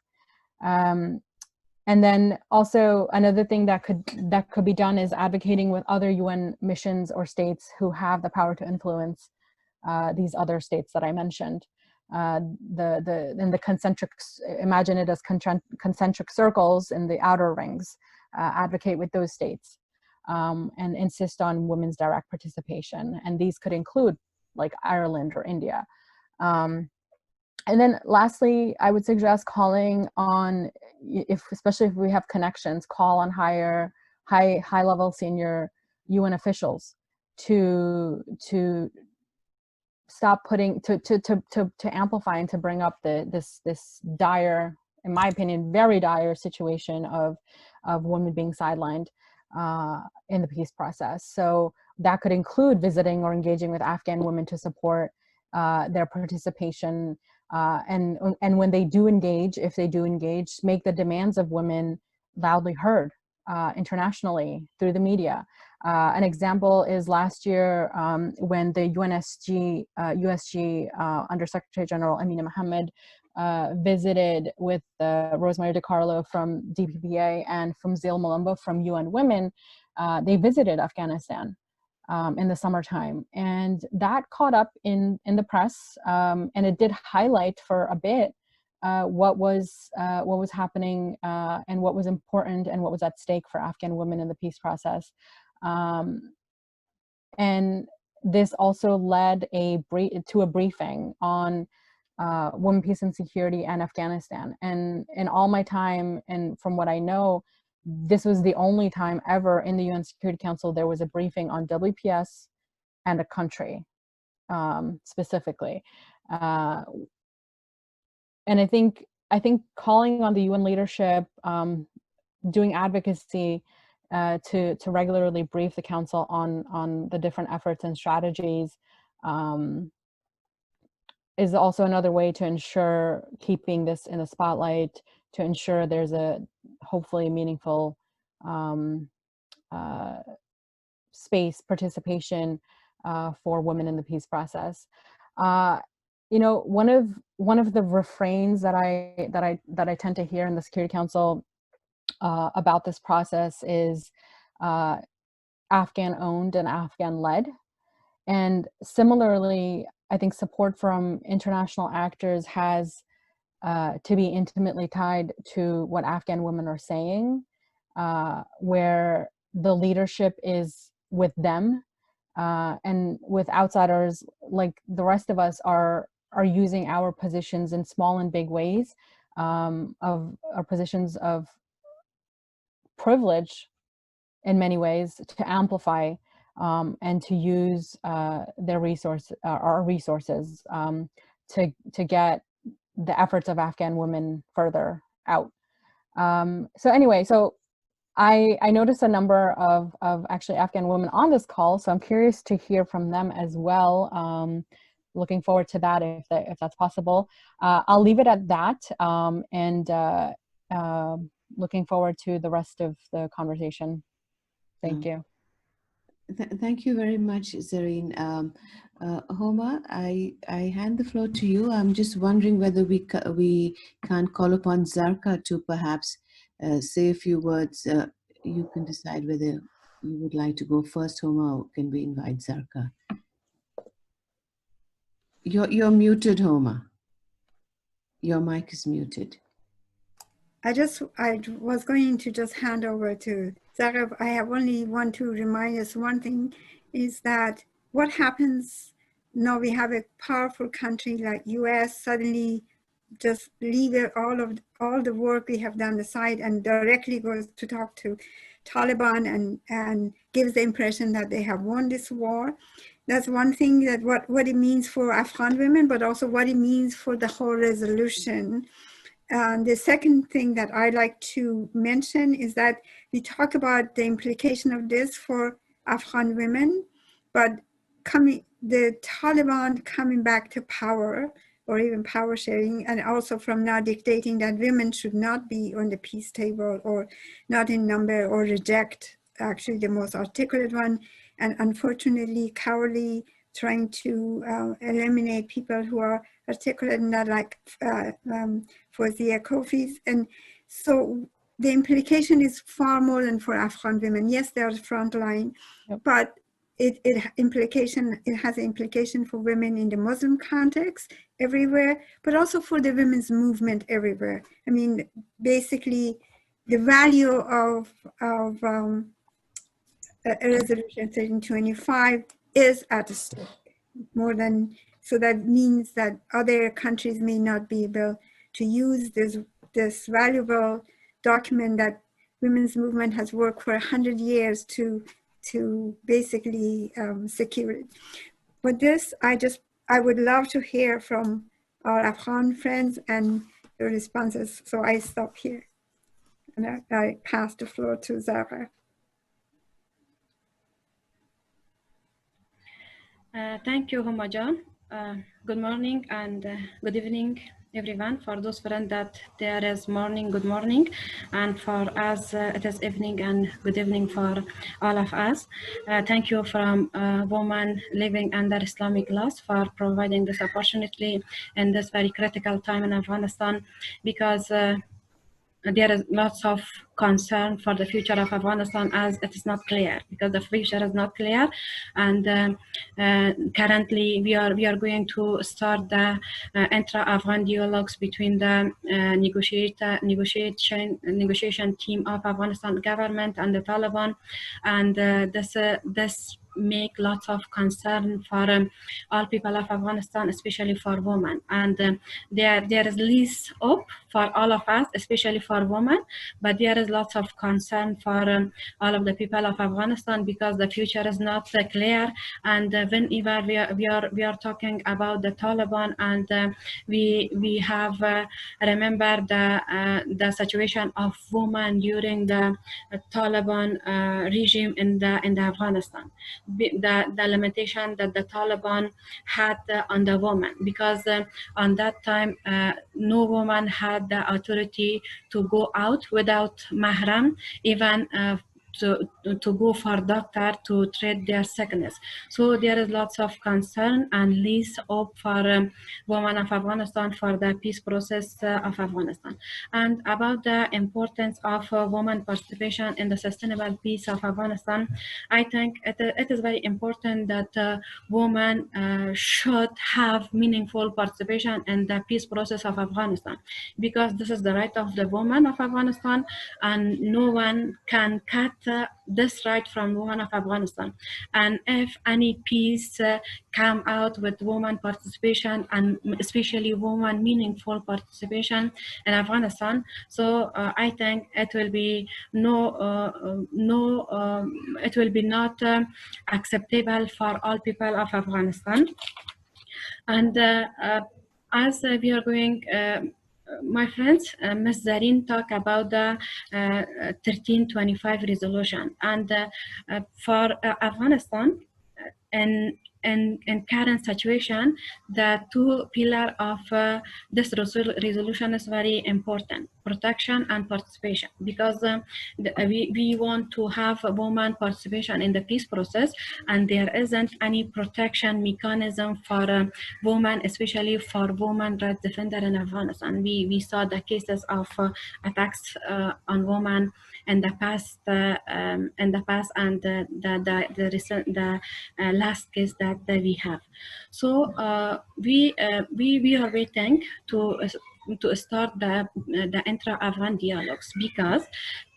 Speaker 4: And then also another thing that could be done is advocating with other UN missions or states who have the power to influence these other states that I mentioned. In the concentric, imagine it as concentric circles in the outer rings. Advocate with those states and insist on women's direct participation. And these could include like Ireland or India. And then lastly, I would suggest calling on, especially if we have connections, call on high level senior UN officials to stop putting, to amplify and to bring up this dire, in my opinion, very dire situation of women being sidelined in the peace process. So that could include visiting or engaging with Afghan women to support their participation. And when they do engage, if they do engage, make the demands of women loudly heard internationally through the media. An example is last year when the USG Undersecretary General Amina Mohammed visited with Rosemary DiCarlo from DPPA and from Zil Malumbo from UN Women. They visited Afghanistan in the summertime, and that caught up in the press, and it did highlight for a bit what was happening and what was important and what was at stake for Afghan women in the peace process. And this also led to a briefing on women, peace and security and Afghanistan. And in all my time, and from what I know, this was the only time ever in the UN Security Council there was a briefing on WPS and a country specifically. And I think calling on the UN leadership, doing advocacy to regularly brief the Council on the different efforts and strategies is also another way to ensure keeping this in the spotlight, to ensure there's a hopefully meaningful space participation for women in the peace process. You know, one of the refrains that I tend to hear in the Security Council about this process is Afghan owned and Afghan led. And similarly, I think support from international actors has to be intimately tied to what Afghan women are saying, where the leadership is with them, and with outsiders like the rest of us are using our positions in small and big ways, of our positions of privilege in many ways to amplify and to use their our resources to get the efforts of Afghan women further out. So anyway, so I noticed a number of actually Afghan women on this call, so I'm curious to hear from them as well. Looking forward to that if that's possible. I'll leave it at that, and looking forward to the rest of the conversation. Thank you.
Speaker 1: Thank you very much, Zarin. Homa, I hand the floor to you. I'm just wondering whether we can call upon Zarqa to perhaps say a few words. You can decide whether you would like to go first, Homa, or can we invite Zarqa? You're muted, Homa. Your mic is muted.
Speaker 3: I was going to just hand over to Zarqa. I have only want to remind us one thing, is that what happens now we have a powerful country like US suddenly just leave all the work we have done aside and directly goes to talk to Taliban and gives the impression that they have won this war. That's one thing, that what it means for Afghan women, but also what it means for the whole resolution. The second thing that I like to mention is that we talk about the implication of this for Afghan women, but the Taliban coming back to power or even power sharing, and also from now dictating that women should not be on the peace table or not in number, or reject actually the most articulate one, and unfortunately cowardly trying to eliminate people who are articulate, not like Fawzia Kofi's. And so the implication is far more than for Afghan women. Yes, they are frontline, but it has an implication for women in the Muslim context everywhere, but also for the women's movement everywhere. I mean, basically, the value of Resolution 1325 is at stake more than, so that means that other countries may not be able to use this valuable document that women's movement has worked for 100 years to basically secure it. With this, I would love to hear from our Afghan friends and their responses. So I stop here and I pass the floor to Zarqa.
Speaker 5: Thank you, Homa John. Good morning and good evening, everyone. For those friends that there is morning, good morning, and for us it is evening and good evening for all of us. Thank you from women living under Islamic laws for providing this opportunity in this very critical time in Afghanistan, because there is lots of concern for the future of Afghanistan, as it is not clear, because the future is not clear. And currently we are going to start the intra-Afghan dialogues between the negotiation team of Afghanistan government and the Taliban, and this make lots of concern for all people of Afghanistan, especially for women. And there is less hope for all of us, especially for women, but there is lots of concern for all of the people of Afghanistan, because the future is not clear. And whenever we are talking about the Taliban, and we have remember the situation of women during the Taliban regime in the Afghanistan. The limitation that the Taliban had on the woman, because on that time no woman had the authority to go out without mahram, even to go for doctor to treat their sickness. So there is lots of concern and less hope for women of Afghanistan, for the peace process of Afghanistan. And about the importance of women participation in the sustainable peace of Afghanistan, I think it is very important that women should have meaningful participation in the peace process of Afghanistan, because this is the right of the women of Afghanistan, and no one can cut this right from women of Afghanistan. And if any peace come out with women participation, and especially women meaningful participation in Afghanistan, so I think it will be it will be not acceptable for all people of Afghanistan. And as we are going, my friends, Ms. Zarin talked about the 1325 resolution, and for Afghanistan, in current situation, the two pillars of this resolution is very important: protection and participation, because we want to have women participation in the peace process, and there isn't any protection mechanism for women, especially for women rights defender in Afghanistan. We saw the cases of attacks on women in the past, and the last case that we have. So we are waiting to start the intra-Afghan dialogues, because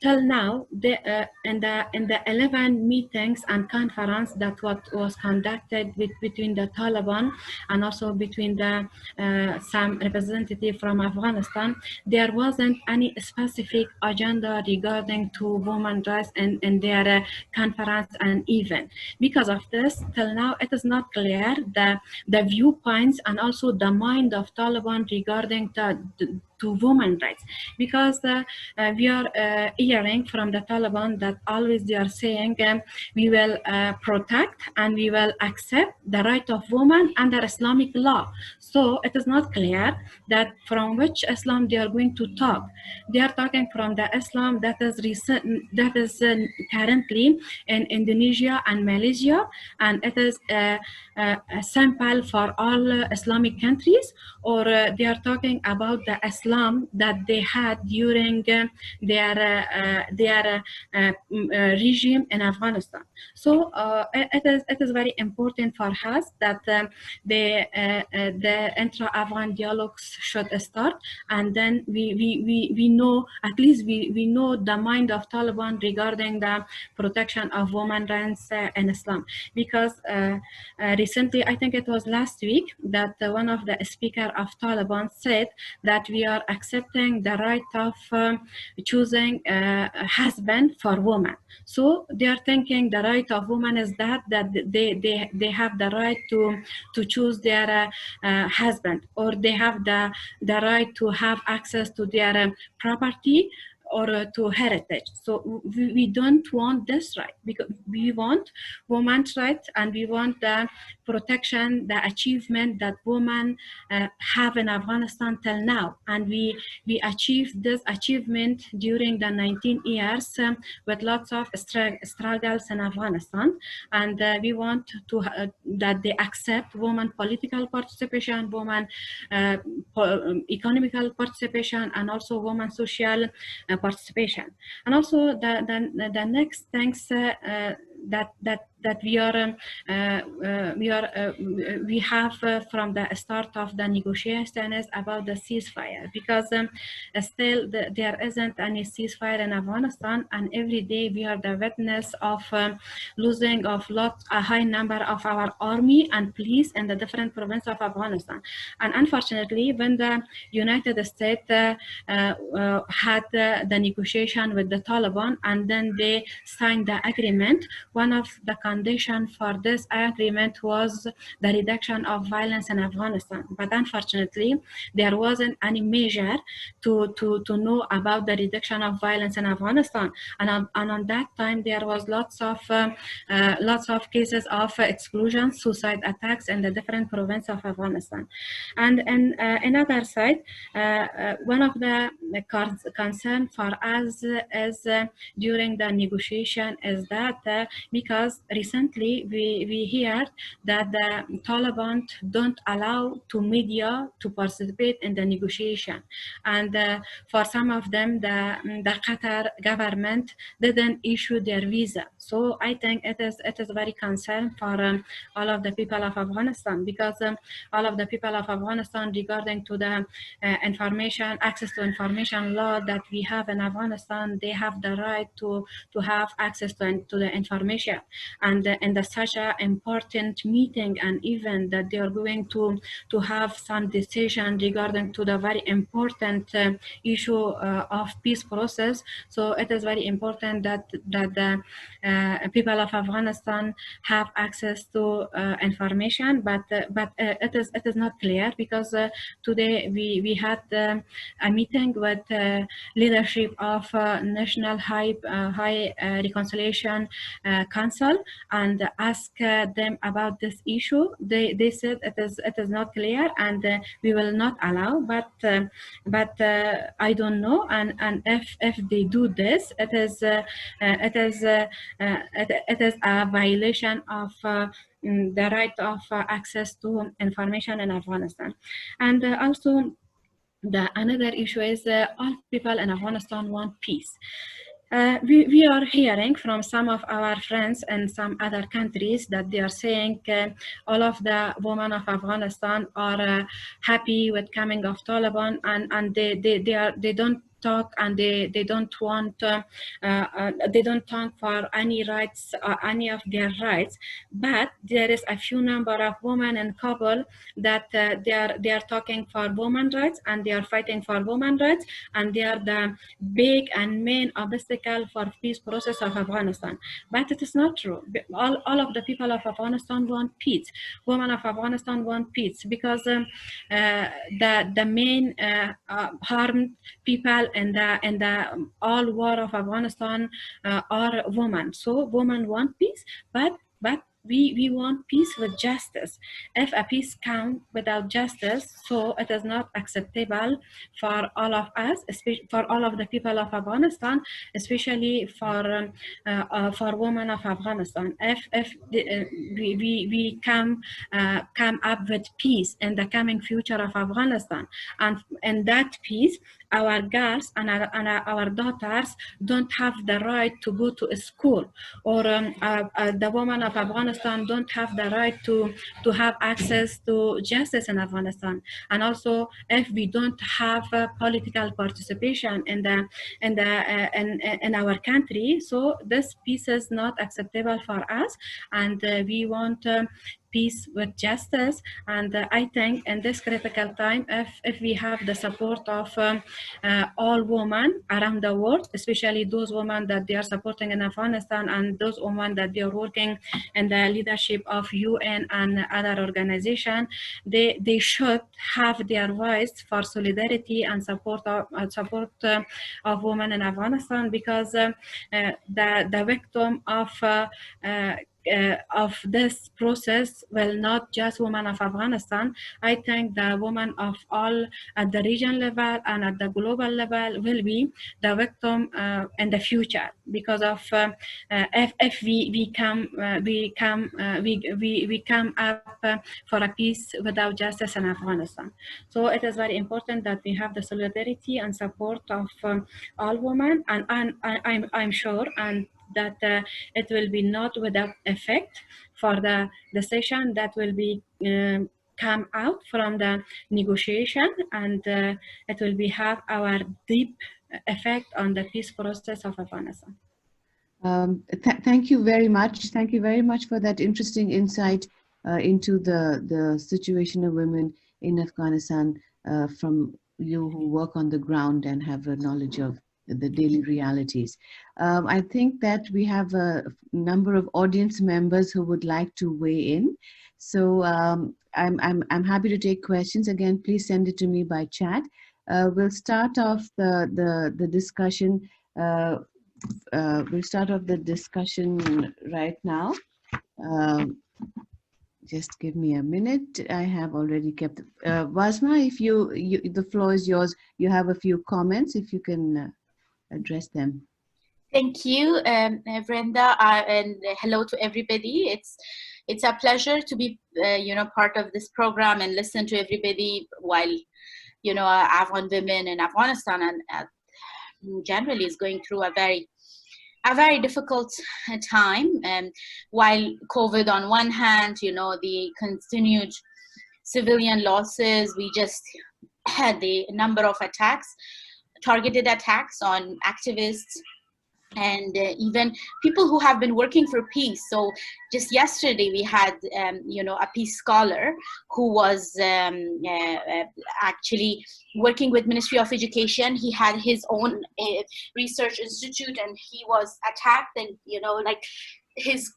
Speaker 5: till now in the 11 meetings and conference that was conducted between the Taliban and also between the some representative from Afghanistan, there wasn't any specific agenda regarding to women's rights in their conference and event. Because of this, till now it is not clear the viewpoints and also the mind of Taliban regarding to to women's rights, because we are hearing from the Taliban that always they are saying we will protect and we will accept the right of women under Islamic law. So it is not clear that from which Islam they are going to talk. They are talking from the Islam that is currently in Indonesia and Malaysia, and it is a sample for all Islamic countries, or they are talking about the Islam that they had during their regime in Afghanistan. So it is very important for us that the intra-Afghan dialogues should start, and then we know, at least we know the mind of Taliban regarding the protection of women's rights in Islam. Because recently, I think it was last week, that one of the speakers of Taliban said that we are accepting the right of choosing a husband for women. So they are thinking the right of women is that they have the right to choose their husband, or they have the right to have access to their property or to heritage. So we don't want this right, because we want women's rights, and we want the protection, the achievement that women have in Afghanistan till now. And we achieved this achievement during the 19 years with lots of struggles in Afghanistan. And we want to that they accept women political participation, women economical participation, and also women social participation. And also the next things that we have from the start of the negotiation is about the ceasefire, because still there isn't any ceasefire in Afghanistan, and every day we are the witness of losing of a high number of our army and police in the different provinces of Afghanistan. And unfortunately, when the United States had the negotiation with the Taliban, and then they signed the agreement, one of the conditions for this agreement was the reduction of violence in Afghanistan. But unfortunately, there wasn't any measure to know about the reduction of violence in Afghanistan. And on that time, there was lots of cases of explosion, suicide attacks in the different provinces of Afghanistan. And another side, one of the concern for us is during the negotiation is that because recently we heard that the Taliban don't allow to media to participate in the negotiation, and for some of them the Qatar government didn't issue their visa. So I think it is very concern for all of the people of Afghanistan, because all of the people of Afghanistan, regarding to the information, access to information law that we have in Afghanistan, they have the right to have access to the information. And in such an important meeting and event that they are going to have some decision regarding to the very important issue of peace process. So it is very important that the people of Afghanistan have access to information, but it is not clear, because today we had a meeting with leadership of National High Reconciliation Council and ask them about this issue. They said it is not clear, and we will not allow. But I don't know. And if they do this, it is a violation of the right of access to information in Afghanistan. And also, another issue is all people in Afghanistan want peace. We are hearing from some of our friends in some other countries that they are saying all of the women of Afghanistan are happy with coming of Taliban, and they don't talk and they don't want they don't talk for any rights, any of their rights. But there is a few number of women in Kabul that they are talking for women rights, and they are fighting for women rights, and they are the big and main obstacle for peace process of Afghanistan. But it is not true. All of the people of Afghanistan want peace. Women of Afghanistan want peace, because the main harmed people in the all war of Afghanistan are women. So women want peace, but we want peace with justice. If a peace comes without justice, so it is not acceptable for all of us, especially for all of the people of Afghanistan, especially for women of Afghanistan. If we come up with peace in the coming future of Afghanistan, and in that peace, our girls and our daughters don't have the right to go to a school, or the women of Afghanistan don't have the right to have access to justice in Afghanistan. And also, if we don't have political participation in our country, so this peace is not acceptable for us, and we want peace with justice. And I think in this critical time, if we have the support of all women around the world, especially those women that they are supporting in Afghanistan, and those women that they are working in the leadership of UN and other organizations, they should have their voice for solidarity and support of women in Afghanistan, because the victim of this process will not just women of Afghanistan. I think the women of all at the region level and at the global level will be the victim in the future, because of if we come up for a peace without justice in Afghanistan. So it is very important that we have the solidarity and support of all women, and I'm sure and that it will be not without effect for the decision that will be come out from the negotiation, and it will be have our deep effect on the peace process of Afghanistan.
Speaker 1: Thank you very much. Thank you very much for that interesting insight into the situation of women in Afghanistan from you who work on the ground and have a knowledge of the daily realities. I think that we have a number of audience members who would like to weigh in. So I'm happy to take questions. Again, please send it to me by chat. We'll start off the discussion. We'll start off the discussion right now. Just give me a minute. I have already kept. Wasma, if the floor is yours. You have a few comments. If you can address them.
Speaker 6: Thank you, Vrinda, and hello to everybody. It's a pleasure to be, part of this program and listen to everybody while, Afghan women in Afghanistan and generally is going through a very difficult time. While COVID on one hand, the continued civilian losses, we just had the number of attacks, targeted attacks on activists and even people who have been working for peace. So just yesterday we had, a peace scholar who was actually working with Ministry of Education. He had his own research institute and he was attacked, and, his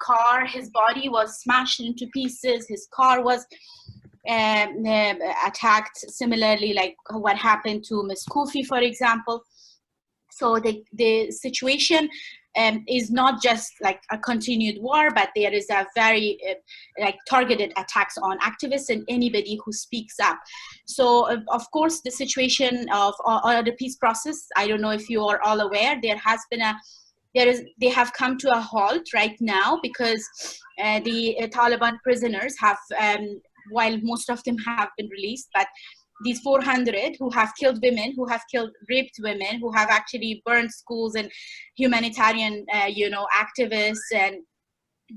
Speaker 6: body was smashed into pieces. His car was attacked, similarly like what happened to Ms. Kufi, for example. So the situation is not just like a continued war, but there is a very targeted attacks on activists and anybody who speaks up. So of course the situation of the peace process, I don't know if you are all aware, they have come to a halt right now because the Taliban prisoners have, while most of them have been released, but these 400 who have killed women, who have raped women, who have actually burned schools and humanitarian, activists, and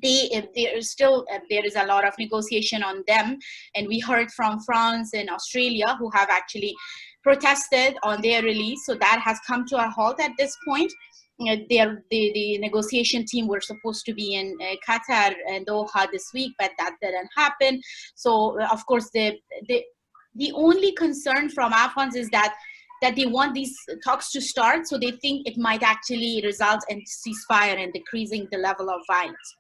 Speaker 6: there is a lot of negotiation on them. And we heard from France and Australia who have actually protested on their release. So that has come to a halt at this point. The negotiation team were supposed to be in Qatar and Doha this week, but that didn't happen. So of course, the only concern from Afghans is that they want these talks to start, so they think it might actually result in ceasefire and decreasing the level of violence.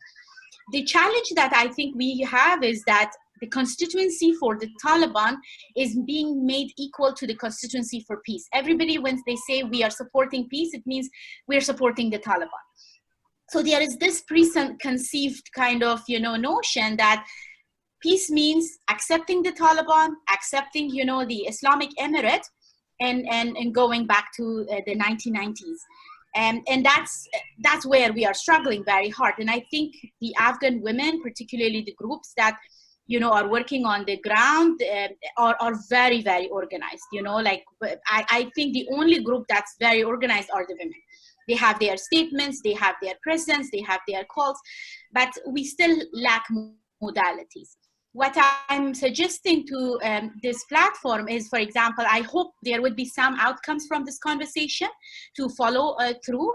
Speaker 6: The challenge that I think we have is that the constituency for the Taliban is being made equal to the constituency for peace. Everybody, when they say we are supporting peace, it means we're supporting the Taliban. So there is this preconceived kind of, notion that peace means accepting the Taliban, accepting, the Islamic Emirate, and going back to the 1990s. And that's where we are struggling very hard. And I think the Afghan women, particularly the groups that are working on the ground, are very, very organized. I think the only group that's very organized are the women. They have their statements, they have their presence, they have their calls, but we still lack modalities. What I'm suggesting to this platform is, for example, I hope there would be some outcomes from this conversation to follow through,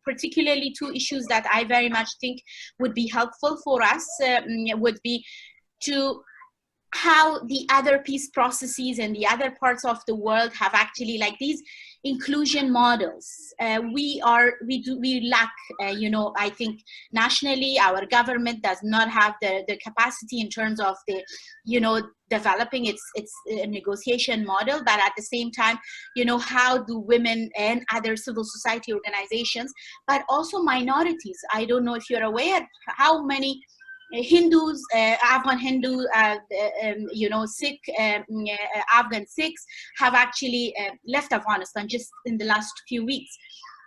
Speaker 6: particularly two issues that I very much think would be helpful for us would be to how the other peace processes in the other parts of the world have actually, like, these inclusion models. We lack, I think nationally our government does not have the capacity in terms of the, developing its negotiation model, but at the same time, how do women and other civil society organizations, but also minorities. I don't know if you're aware how many Hindus, Afghan Hindu, Sikh, Afghan Sikhs have actually left Afghanistan just in the last few weeks.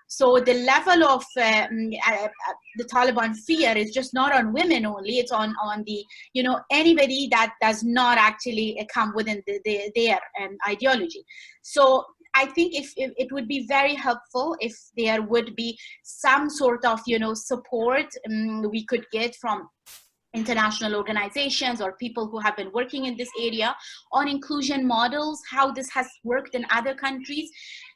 Speaker 6: So the level of the Taliban fear is just not on women only, it's on the, anybody that does not actually come within their ideology. So I think if it would be very helpful if there would be some sort of, support we could get from international organizations or people who have been working in this area on inclusion models, how this has worked in other countries,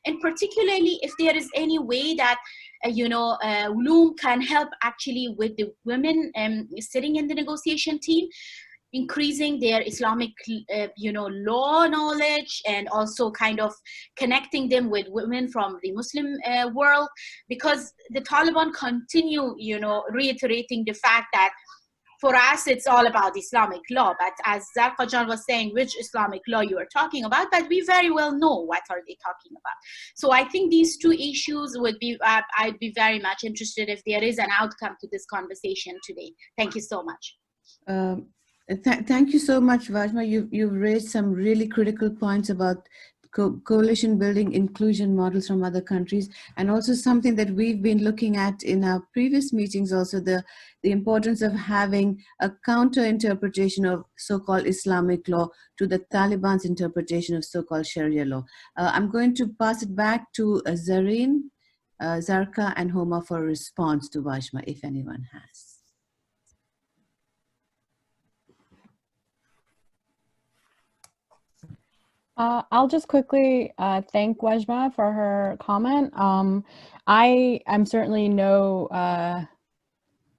Speaker 6: and particularly if there is any way that WLUML can help actually with the women sitting in the negotiation team, increasing their Islamic, law knowledge, and also kind of connecting them with women from the Muslim world, because the Taliban continue, reiterating the fact that for us, it's all about Islamic law. But as Zarqa was saying, which Islamic law you are talking about, but we very well know what are they talking about. So I think these two issues would be, I'd be very much interested if there is an outcome to this conversation today. Thank you so much.
Speaker 1: Thank you so much, Vajma. You've raised some really critical points about coalition building inclusion models from other countries, and also something that we've been looking at in our previous meetings, also the importance of having a counter interpretation of so-called Islamic law to the Taliban's interpretation of so-called Sharia law. I'm going to pass it back to Zarin, Zarqa, and Homa for a response to Vajma, if anyone has.
Speaker 4: I'll just quickly thank Wajma for her comment. I am certainly no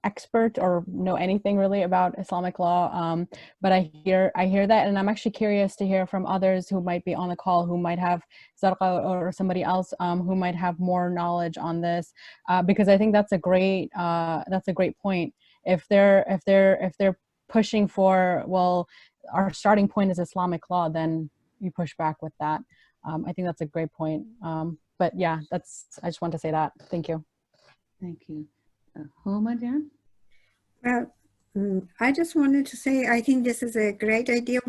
Speaker 4: expert or know anything really about Islamic law, but I hear that, and I'm actually curious to hear from others who might be on the call, who might have, Zarqa or somebody else who might have more knowledge on this, because I think that's a great point. If they're pushing for, well, our starting point is Islamic law, then you push back with that. I think that's a great point. But yeah, I just want to say that. Thank you.
Speaker 1: Thank you. Homa, Dan?
Speaker 3: Well, I just wanted to say, I think this is a great idea.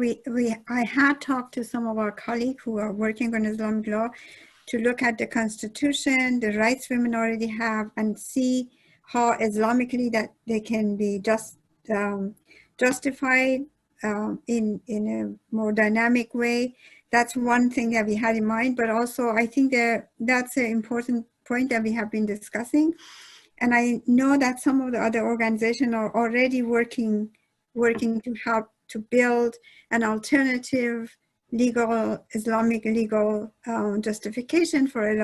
Speaker 3: I had talked to some of our colleagues who are working on Islamic law to look at the constitution, the rights women already have, and see how Islamically that they can be justified in a more dynamic way. That's one thing that we had in mind, but also I think that's an important point that we have been discussing. And I know that some of the other organizations are already working to help to build an alternative Islamic legal justification for a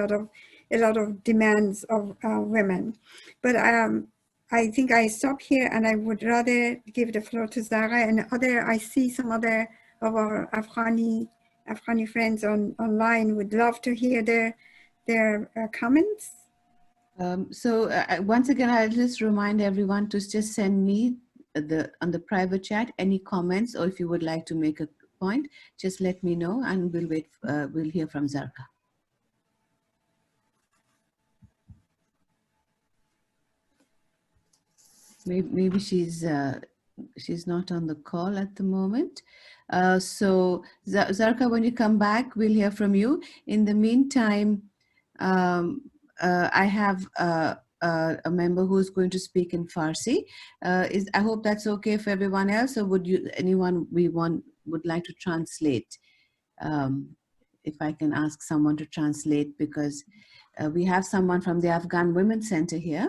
Speaker 3: lot of demands of women. But I think I stop here, and I would rather give the floor to Zara and I see some other of our Afghani friends online would love to hear their comments.
Speaker 1: Once again, I'll just remind everyone to just send me on the private chat any comments, or if you would like to make a point, just let me know, and we'll wait. We'll hear from Zarqa. Maybe she's not on the call at the moment. So Zarqa, when you come back, we'll hear from you. In the meantime, I have a member who's going to speak in Farsi. I hope that's okay for everyone else, or would anyone would like to translate? If I can ask someone to translate, because we have someone from the Afghan Women's Center here.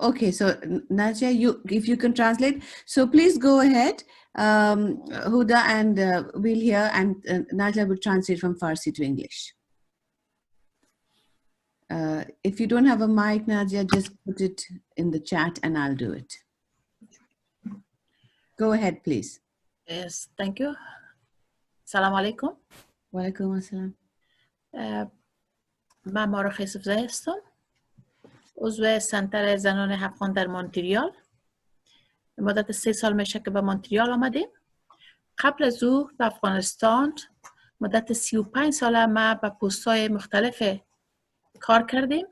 Speaker 1: Okay, so Nadia, if you can translate, so please go ahead, Huda, and we'll hear, and Nadia will translate from Farsi to English. If you don't have a mic, Nadia, just put it in the chat and I'll do it. Go ahead, please.
Speaker 7: Yes, thank you. Salam alaikum.
Speaker 1: Wa alaikum assalam.
Speaker 7: من مارخ یوسفزاده هستم، عضو سنتر زنان افغان در مونتریال. مدت 3 سال میشه که به مونتریال آمدیم. قبل از او به افغانستان مدت 35 ساله ما به پست‌های مختلف کار کردیم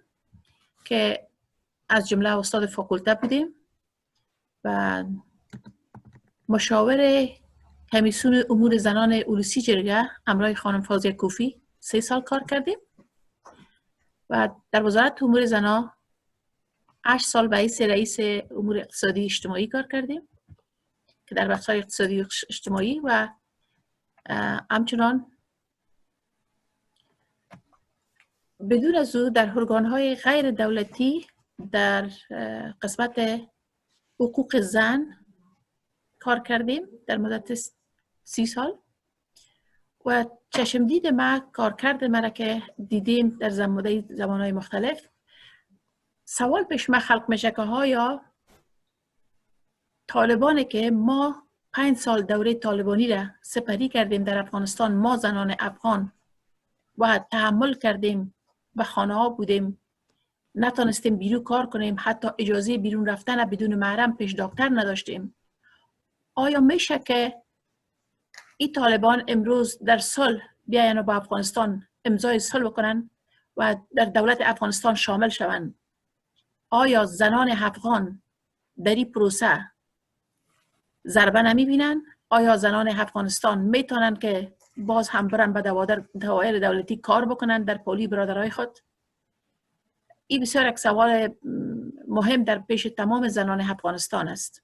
Speaker 7: که از جمله استاد فاکولته بودیم و مشاور کمیسیون امور زنان اولوسی جرگه همراه خانم فاضله کوفی 3 سال کار کردیم و در وزارت امور زنان 8 سال به حیث رئیس امور اقتصادی اجتماعی کار کردیم که در بخش‌های اقتصادی اجتماعی و همچنان بدون از او در ارگان‌های غیر دولتی در قسمت حقوق زن کار کردیم در مدت 30 سال و چشمدید ما کارکرد مرا که دیدیم در زمانهای مختلف. سوال پیش ما خلق میشه که ها طالبانی که ما 5 سال دوره طالبانی را سپری کردیم در افغانستان، ما زنان افغان و تحمل کردیم، به خانه ها بودیم، نتونستیم بیرون کار کنیم، حتی اجازه بیرون رفتن بدون محرم پیش دکتر نداشتیم. آیا میشه که این طالبان امروز در صلح بیاین و با افغانستان امضای صلح بکنن و در دولت افغانستان شامل شوند؟ آیا زنان افغان در این پروسه ضربه نمیبینن؟ آیا زنان افغانستان میتونن که باز هم برن به دوائر دولتی کار بکنن در پولی برادرای خود؟ این بسیار یک سوال مهم در پیش تمام زنان افغانستان است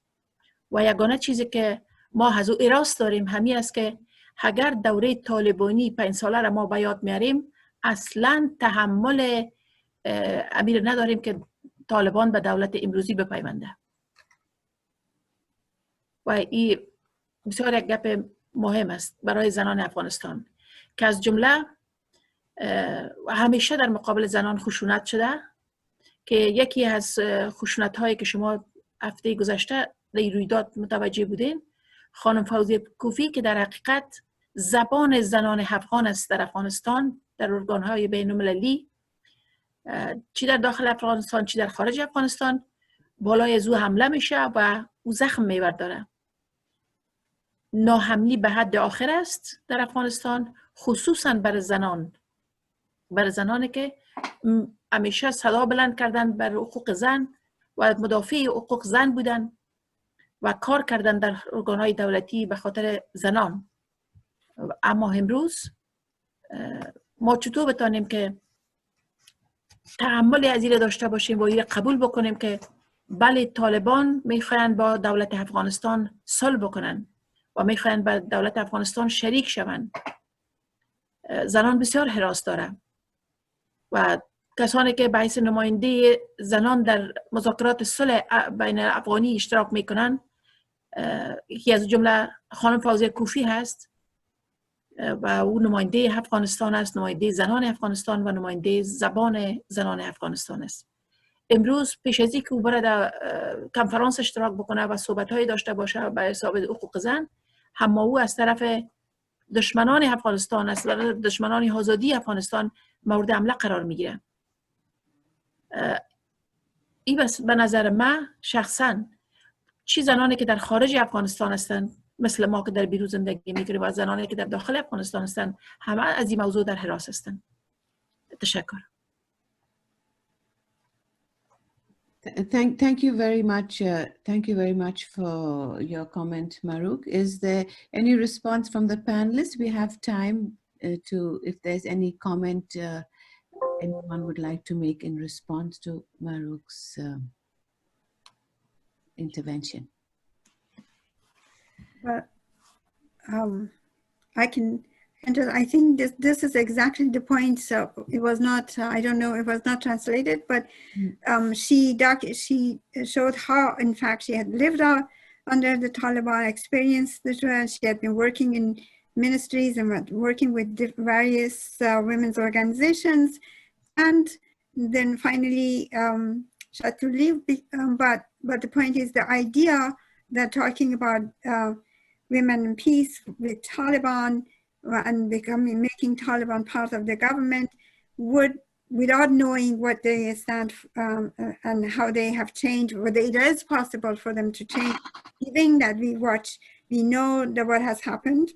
Speaker 7: و یگانه چیزی که ما از او اراست داریم همین است که اگر دوره طالبانی 5 ساله را ما به یاد میاریم، اصلا تحمل امیر نداریم که طالبان به دولت امروزی بپیونده و این بسیار یک گپ مهم است برای زنان افغانستان که از جمله همیشه در مقابل زنان خشونت شده که یکی از خشونت هایی که شما هفته گذشته در رویداد متوجه بودین، خانم فاضله کوفی که در حقیقت زبان زنان افغان است در افغانستان، در ارگان های بین المللی، چی در داخل افغانستان چی در خارج افغانستان، بالای از او حمله میشه و او زخم میبرداره. ناحملی به حد آخر است در افغانستان، خصوصا برای زنانی که همیشه صدا بلند کردن بر حقوق زن و مدافع حقوق زن بودن و کار کردن در ارگان‌های دولتی به خاطر زنان. اما امروز ما چطور بتانیم که تحمل از این داشته باشیم و این قبول بکنیم که بله طالبان میخواین با دولت افغانستان صلح بکنن و میخواین با دولت افغانستان شریک شوند. زنان بسیار هراس داره و کسانی که به حیث نماینده زنان در مذاکرات صلح بین افغانی اشتراک میکنن یکی از جمله خانم فوزیه کوفی هست و او نماینده افغانستان است، نماینده زنان افغانستان و نماینده زبان زنان افغانستان است. امروز پیش از اینکه او بره در کنفرانس اشتراک بکنه و صحبت‌های داشته باشه به حساب حقوق زن، هم او از طرف دشمنان افغانستان است و دشمنان آزادی افغانستان مورد حمله قرار میگیره. این بس به نظر من شخصا چی زنانی که در خارج افغانستان هستند مثل ما که در بیرون زندگی میکنیم و زنانی که در داخل افغانستان هستند همه از این موضوع در حراس هستند. تشکر.
Speaker 1: Thank you very much. Thank you very much for your comment, Maruk. Is there any response from the panelists? We have time to, if there's any comment anyone would like to make in response to Maruk's intervention.
Speaker 3: But I can enter. I think this is exactly the point. So it was not. I don't know. It was not translated, but she showed how, in fact, she had lived out under the Taliban, experienced this. She had been working in ministries and working with various women's organizations, and then finally she had to leave. But the point is the idea that talking about women and peace with Taliban and making Taliban part of the government would, without knowing what they stand and how they have changed, whether it is possible for them to change, even that we know that what has happened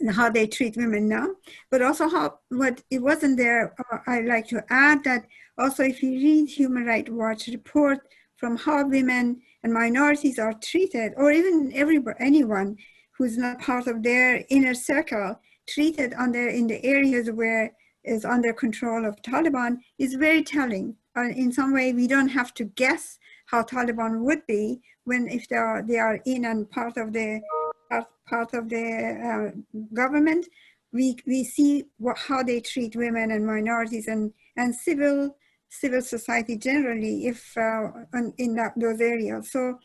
Speaker 3: and how they treat women now, but also what it wasn't there. I'd like to add that also if you read Human Rights Watch report from how women and minorities are treated, or even anyone who's not part of their inner circle treated in the areas where is under control of Taliban, is very telling. In some way, we don't have to guess how Taliban would be when if they are in and part of the government. We see how they treat women and minorities and civil society generally, if in those areas. So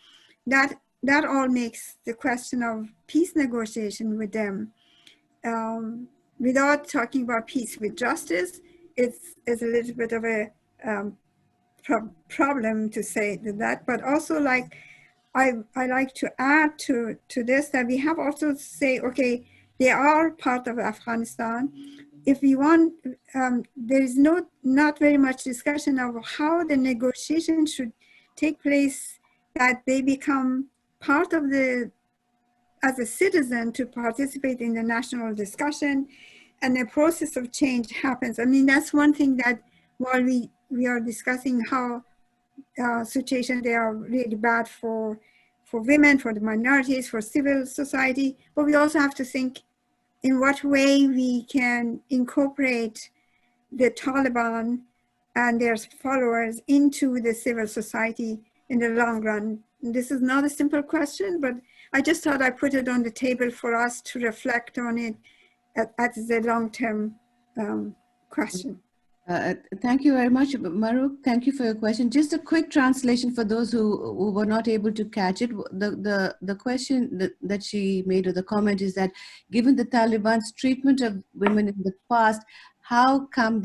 Speaker 3: that all makes the question of peace negotiation with them, without talking about peace with justice, it's a little bit of a problem to say that. But also, like I like to add to this that we have also to say, okay, they are part of Afghanistan. If we want, there is not very much discussion of how the negotiation should take place, that they become part of as a citizen to participate in the national discussion and the process of change happens. I mean, that's one thing that while we are discussing how situation, they are really bad for women, for the minorities, for civil society, but we also have to think in what way we can incorporate the Taliban and their followers into the civil society in the long run. This is not a simple question, but I just thought I put it on the table for us to reflect on it as a long-term question.
Speaker 1: Thank you very much, Maruk. Thank you for your question. Just a quick translation for those who were not able to catch it. The question that she made, or the comment, is that given the Taliban's treatment of women in the past, how can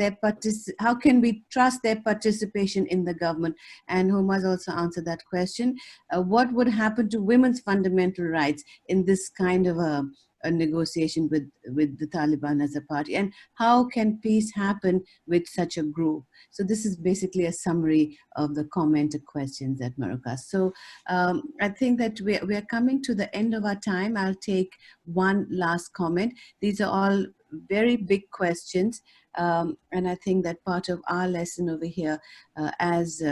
Speaker 1: we trust their participation in the government? And Homa's also answered that question. What would happen to women's fundamental rights in this kind of a negotiation with the Taliban as a party, and how can peace happen with such a group? So this is basically a summary of the commented questions that Maruk asked. So I think that we are coming to the end of our time. I'll take one last comment. These are all very big questions, and I think that part of our lesson over here as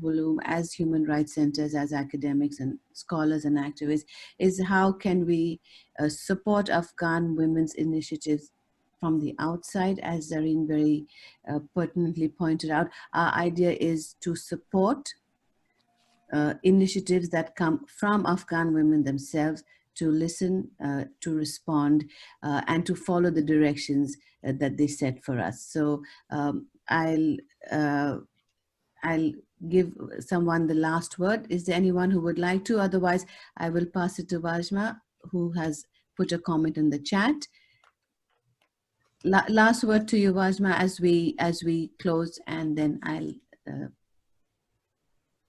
Speaker 1: WLUM, as human rights centers, as academics and scholars and activists, is how can we support Afghan women's initiatives from the outside. As Zarin very pertinently pointed out, our idea is to support initiatives that come from Afghan women themselves, to listen, to respond, and to follow the directions that they set for us. So I'll give someone the last word. Is there anyone who would like to? Otherwise, I will pass it to Vajma, who has put a comment in the chat. Last word to you, Vajma, as we close, and then I'll.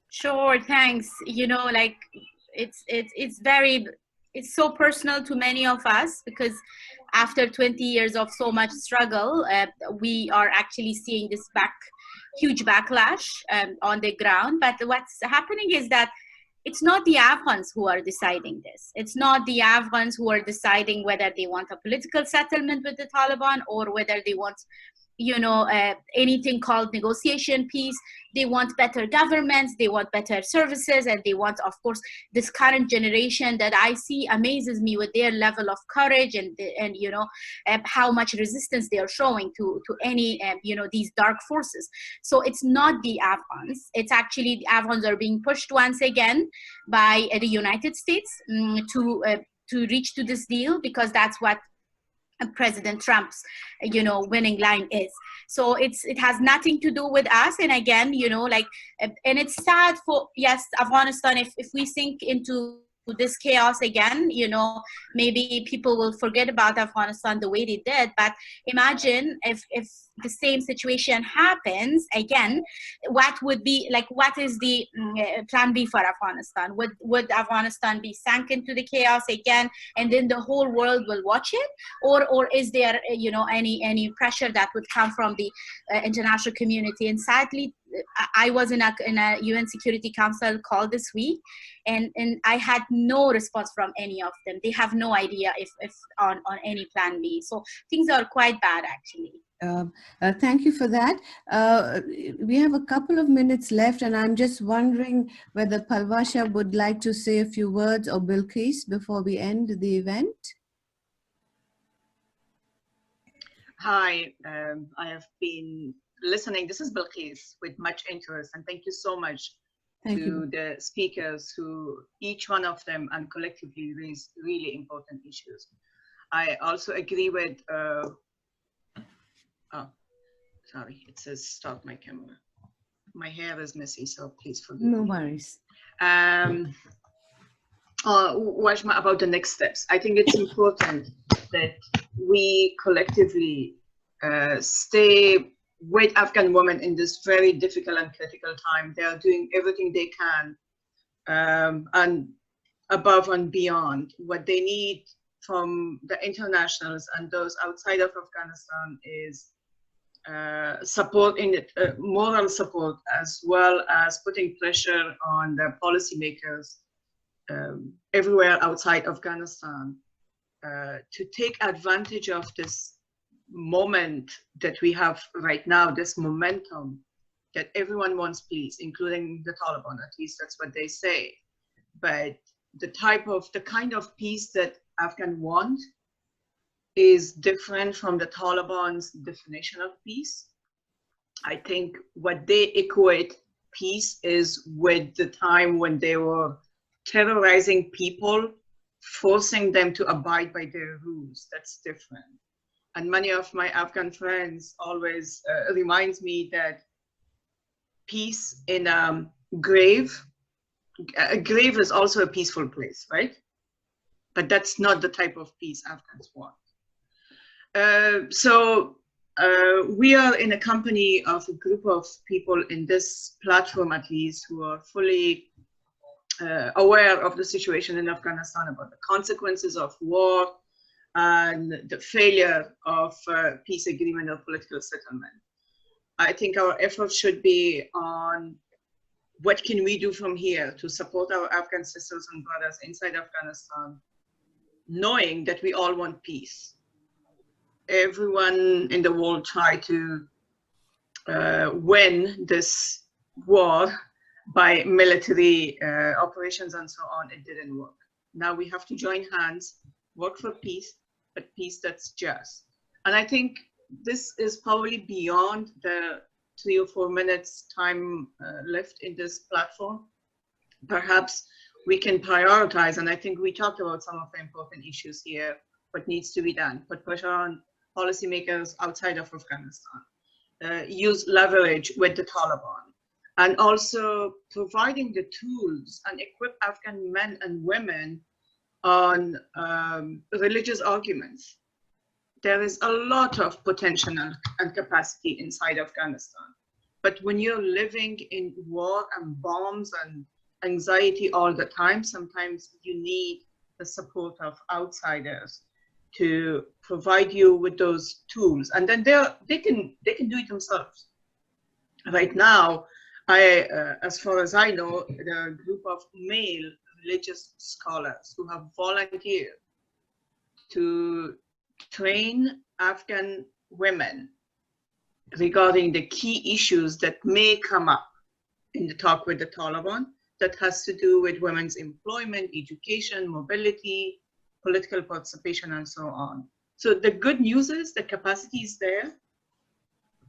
Speaker 6: Sure, thanks. You know, like it's so personal to many of us, because after 20 years of so much struggle, we are actually seeing this huge backlash on the ground. But what's happening is that it's not the Afghans who are deciding this. It's not the Afghans who are deciding whether they want a political settlement with the Taliban or whether they want, you know, anything called negotiation peace. They want better governments, they want better services, and they want, of course, this current generation that I see amazes me with their level of courage and you know, how much resistance they are showing to any, you know, these dark forces. So it's not the Afghans. It's actually the Afghans are being pushed once again by the United States to reach to this deal, because that's what President Trump's, you know, winning line is. So it has nothing to do with us. And again, you know, like, and it's sad for, yes, Afghanistan, if we sink into this chaos again, you know, maybe people will forget about Afghanistan the way they did. But imagine if the same situation happens again, what would be like, what is the plan B for Afghanistan? Would Afghanistan be sunk into the chaos again, and then the whole world will watch it? Or is there, you know, any pressure that would come from the international community? And sadly, I was in a UN Security Council call this week, and I had no response from any of them. They have no idea if on any plan B. So things are quite bad, actually.
Speaker 1: Thank you for that. We have a couple of minutes left, and I'm just wondering whether Palvasha would like to say a few words, or Bilqis, before we end the event.
Speaker 8: Hi, I have been listening. This is Bilqis with much interest, and thank you so much to the speakers who each one of them and collectively raised really important issues. I also agree with, oh, sorry, it says stop my camera. My hair is messy, so please forgive me.
Speaker 1: No worries.
Speaker 8: Wajma, about the next steps. I think it's important that we collectively stay with Afghan women in this very difficult and critical time. They are doing everything they can and above and beyond. What they need from the internationals and those outside of Afghanistan is support in it, moral support, as well as putting pressure on the policymakers everywhere outside Afghanistan to take advantage of this moment that we have right now, this momentum that everyone wants peace, including the Taliban, at least that's what they say. But the kind of peace that Afghans want is different from the Taliban's definition of peace. I think what they equate peace is with the time when they were terrorizing people, forcing them to abide by their rules. That's different. And many of my Afghan friends always reminds me that peace in a grave is also a peaceful place, right? But that's not the type of peace Afghans want. We are in a company of a group of people in this platform, at least, who are fully aware of the situation in Afghanistan, about the consequences of war and the failure of peace agreement or political settlement. I think our efforts should be on what can we do from here to support our Afghan sisters and brothers inside Afghanistan, knowing that we all want peace. Everyone in the world tried to win this war by military operations and so on. It didn't work. Now we have to join hands, work for peace, but peace that's just. And I think this is probably beyond the 3 or 4 minutes time left in this platform. Perhaps we can prioritize, and I think we talked about some of the important issues here, what needs to be done. Put pressure on policymakers outside of Afghanistan. Use leverage with the Taliban. and also providing the tools and equip Afghan men and women on religious arguments. There is a lot of potential and capacity inside Afghanistan. But when you're living in war and bombs and anxiety all the time, sometimes you need the support of outsiders to provide you with those tools. And then they can do it themselves. Right now, as far as I know, there are a group of male religious scholars who have volunteered to train Afghan women regarding the key issues that may come up in the talk with the Taliban that has to do with women's employment, education, mobility, political participation, and so on. So the good news is the capacity is there.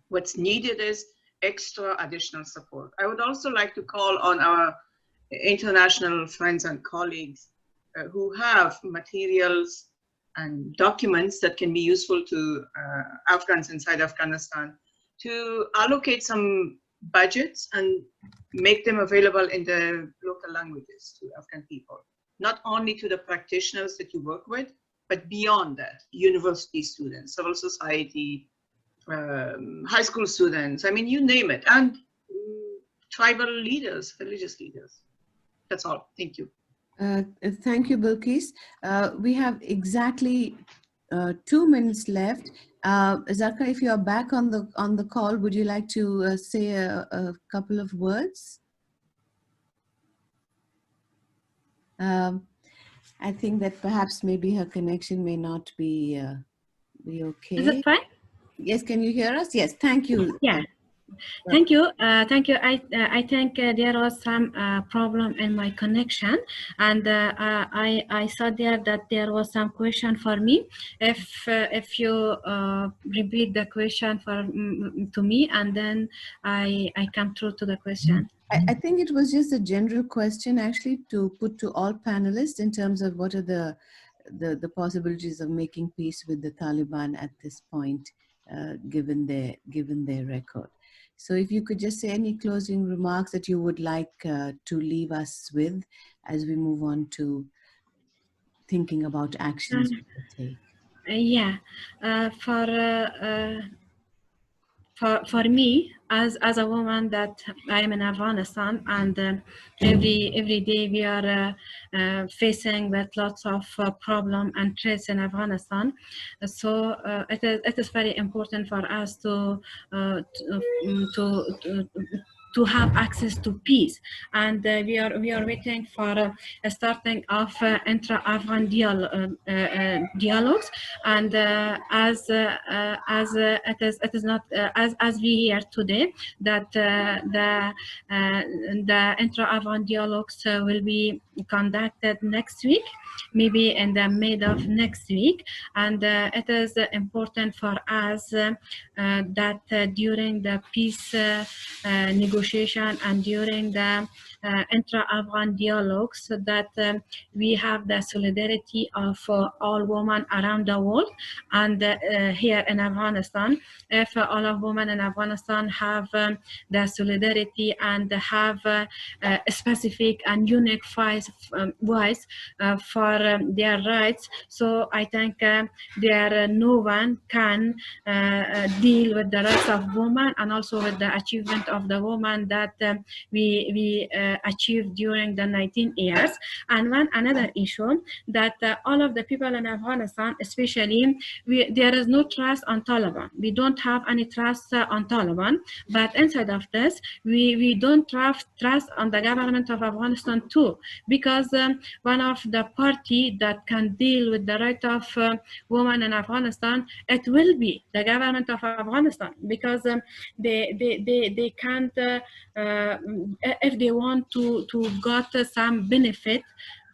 Speaker 8: What's needed is extra additional support. I would also like to call on our international friends and colleagues who have materials and documents that can be useful to Afghans inside Afghanistan to allocate some budgets and make them available in the local languages to Afghan people. Not only to the practitioners that you work with, but beyond that, university students, civil society, high school students, I mean, you name it, and tribal leaders, religious leaders. That's all. Thank you.
Speaker 1: Thank you, Bilquis. We have exactly 2 minutes left. Zarqa, if you are back on the call, would you like to say a couple of words? I think that perhaps maybe her connection may not be okay.
Speaker 5: Is it fine?
Speaker 1: Yes, can you hear us? Yes, thank you.
Speaker 5: Yeah. Thank you. Thank you. I think there was some problem in my connection, and I saw there that there was some question for me. If you repeat the question to me, and then I come through to the question.
Speaker 1: I think it was just a general question actually to put to all panelists in terms of what are the possibilities of making peace with the Taliban at this point, given their record. So if you could just say any closing remarks that you would like to leave us with as we move on to thinking about actions we could take.
Speaker 5: Yeah, for me, as a woman that I am in Afghanistan, and every day we are facing with lots of problem and threats in Afghanistan. So it is very important for us to have access to peace, and we are waiting for starting of intra-Afghan dialogues, and as it is not as we hear today that the intra-Afghan dialogues will be conducted next week, maybe in the mid of next week, and it is important for us that during the peace negotiation and during the intra-Afghan dialogues, so that we have the solidarity of all women around the world, and here in Afghanistan, if all of women in Afghanistan have the solidarity and have a specific and unique voice for their rights, so I think no one can deal with the rights of women and also with the achievement of the woman that we achieved during the 19 years. And another issue that all of the people in Afghanistan, especially, there is no trust on Taliban. We don't have any trust on Taliban, but inside of this, we don't trust on the government of Afghanistan too, because one of the party that can deal with the right of women in Afghanistan, it will be the government of Afghanistan, because they can't, if they want to got some benefit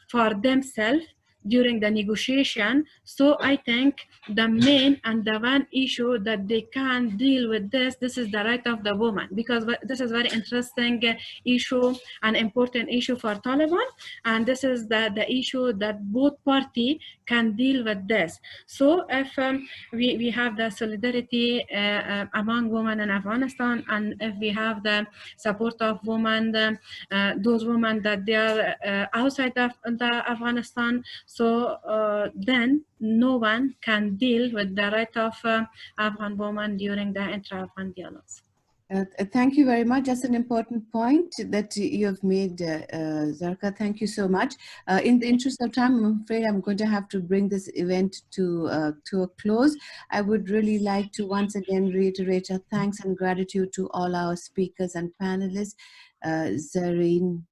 Speaker 5: for themselves during the negotiation. So I think the main and the one issue that they can deal with this is the right of the woman, because this is very interesting issue and important issue for Taliban, and this is the issue that both parties can deal with this. So if we have the solidarity among women in Afghanistan, and if we have the support of women, those women that they are outside of the Afghanistan, so then no one can deal with the right of Afghan women during the intra-Afghan dialogues.
Speaker 1: Thank you very much. That's an important point that you have made, Zarqa. Thank you so much. In the interest of time, I'm afraid I'm going to have to bring this event to a close. I would really like to once again reiterate our thanks and gratitude to all our speakers and panelists, Zarin,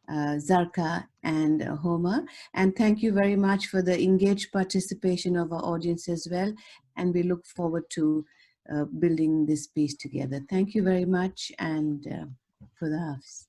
Speaker 1: Zarqa, and Homa. And thank you very much for the engaged participation of our audience as well. And we look forward to building this piece together. Thank you very much, and for the Hafiz.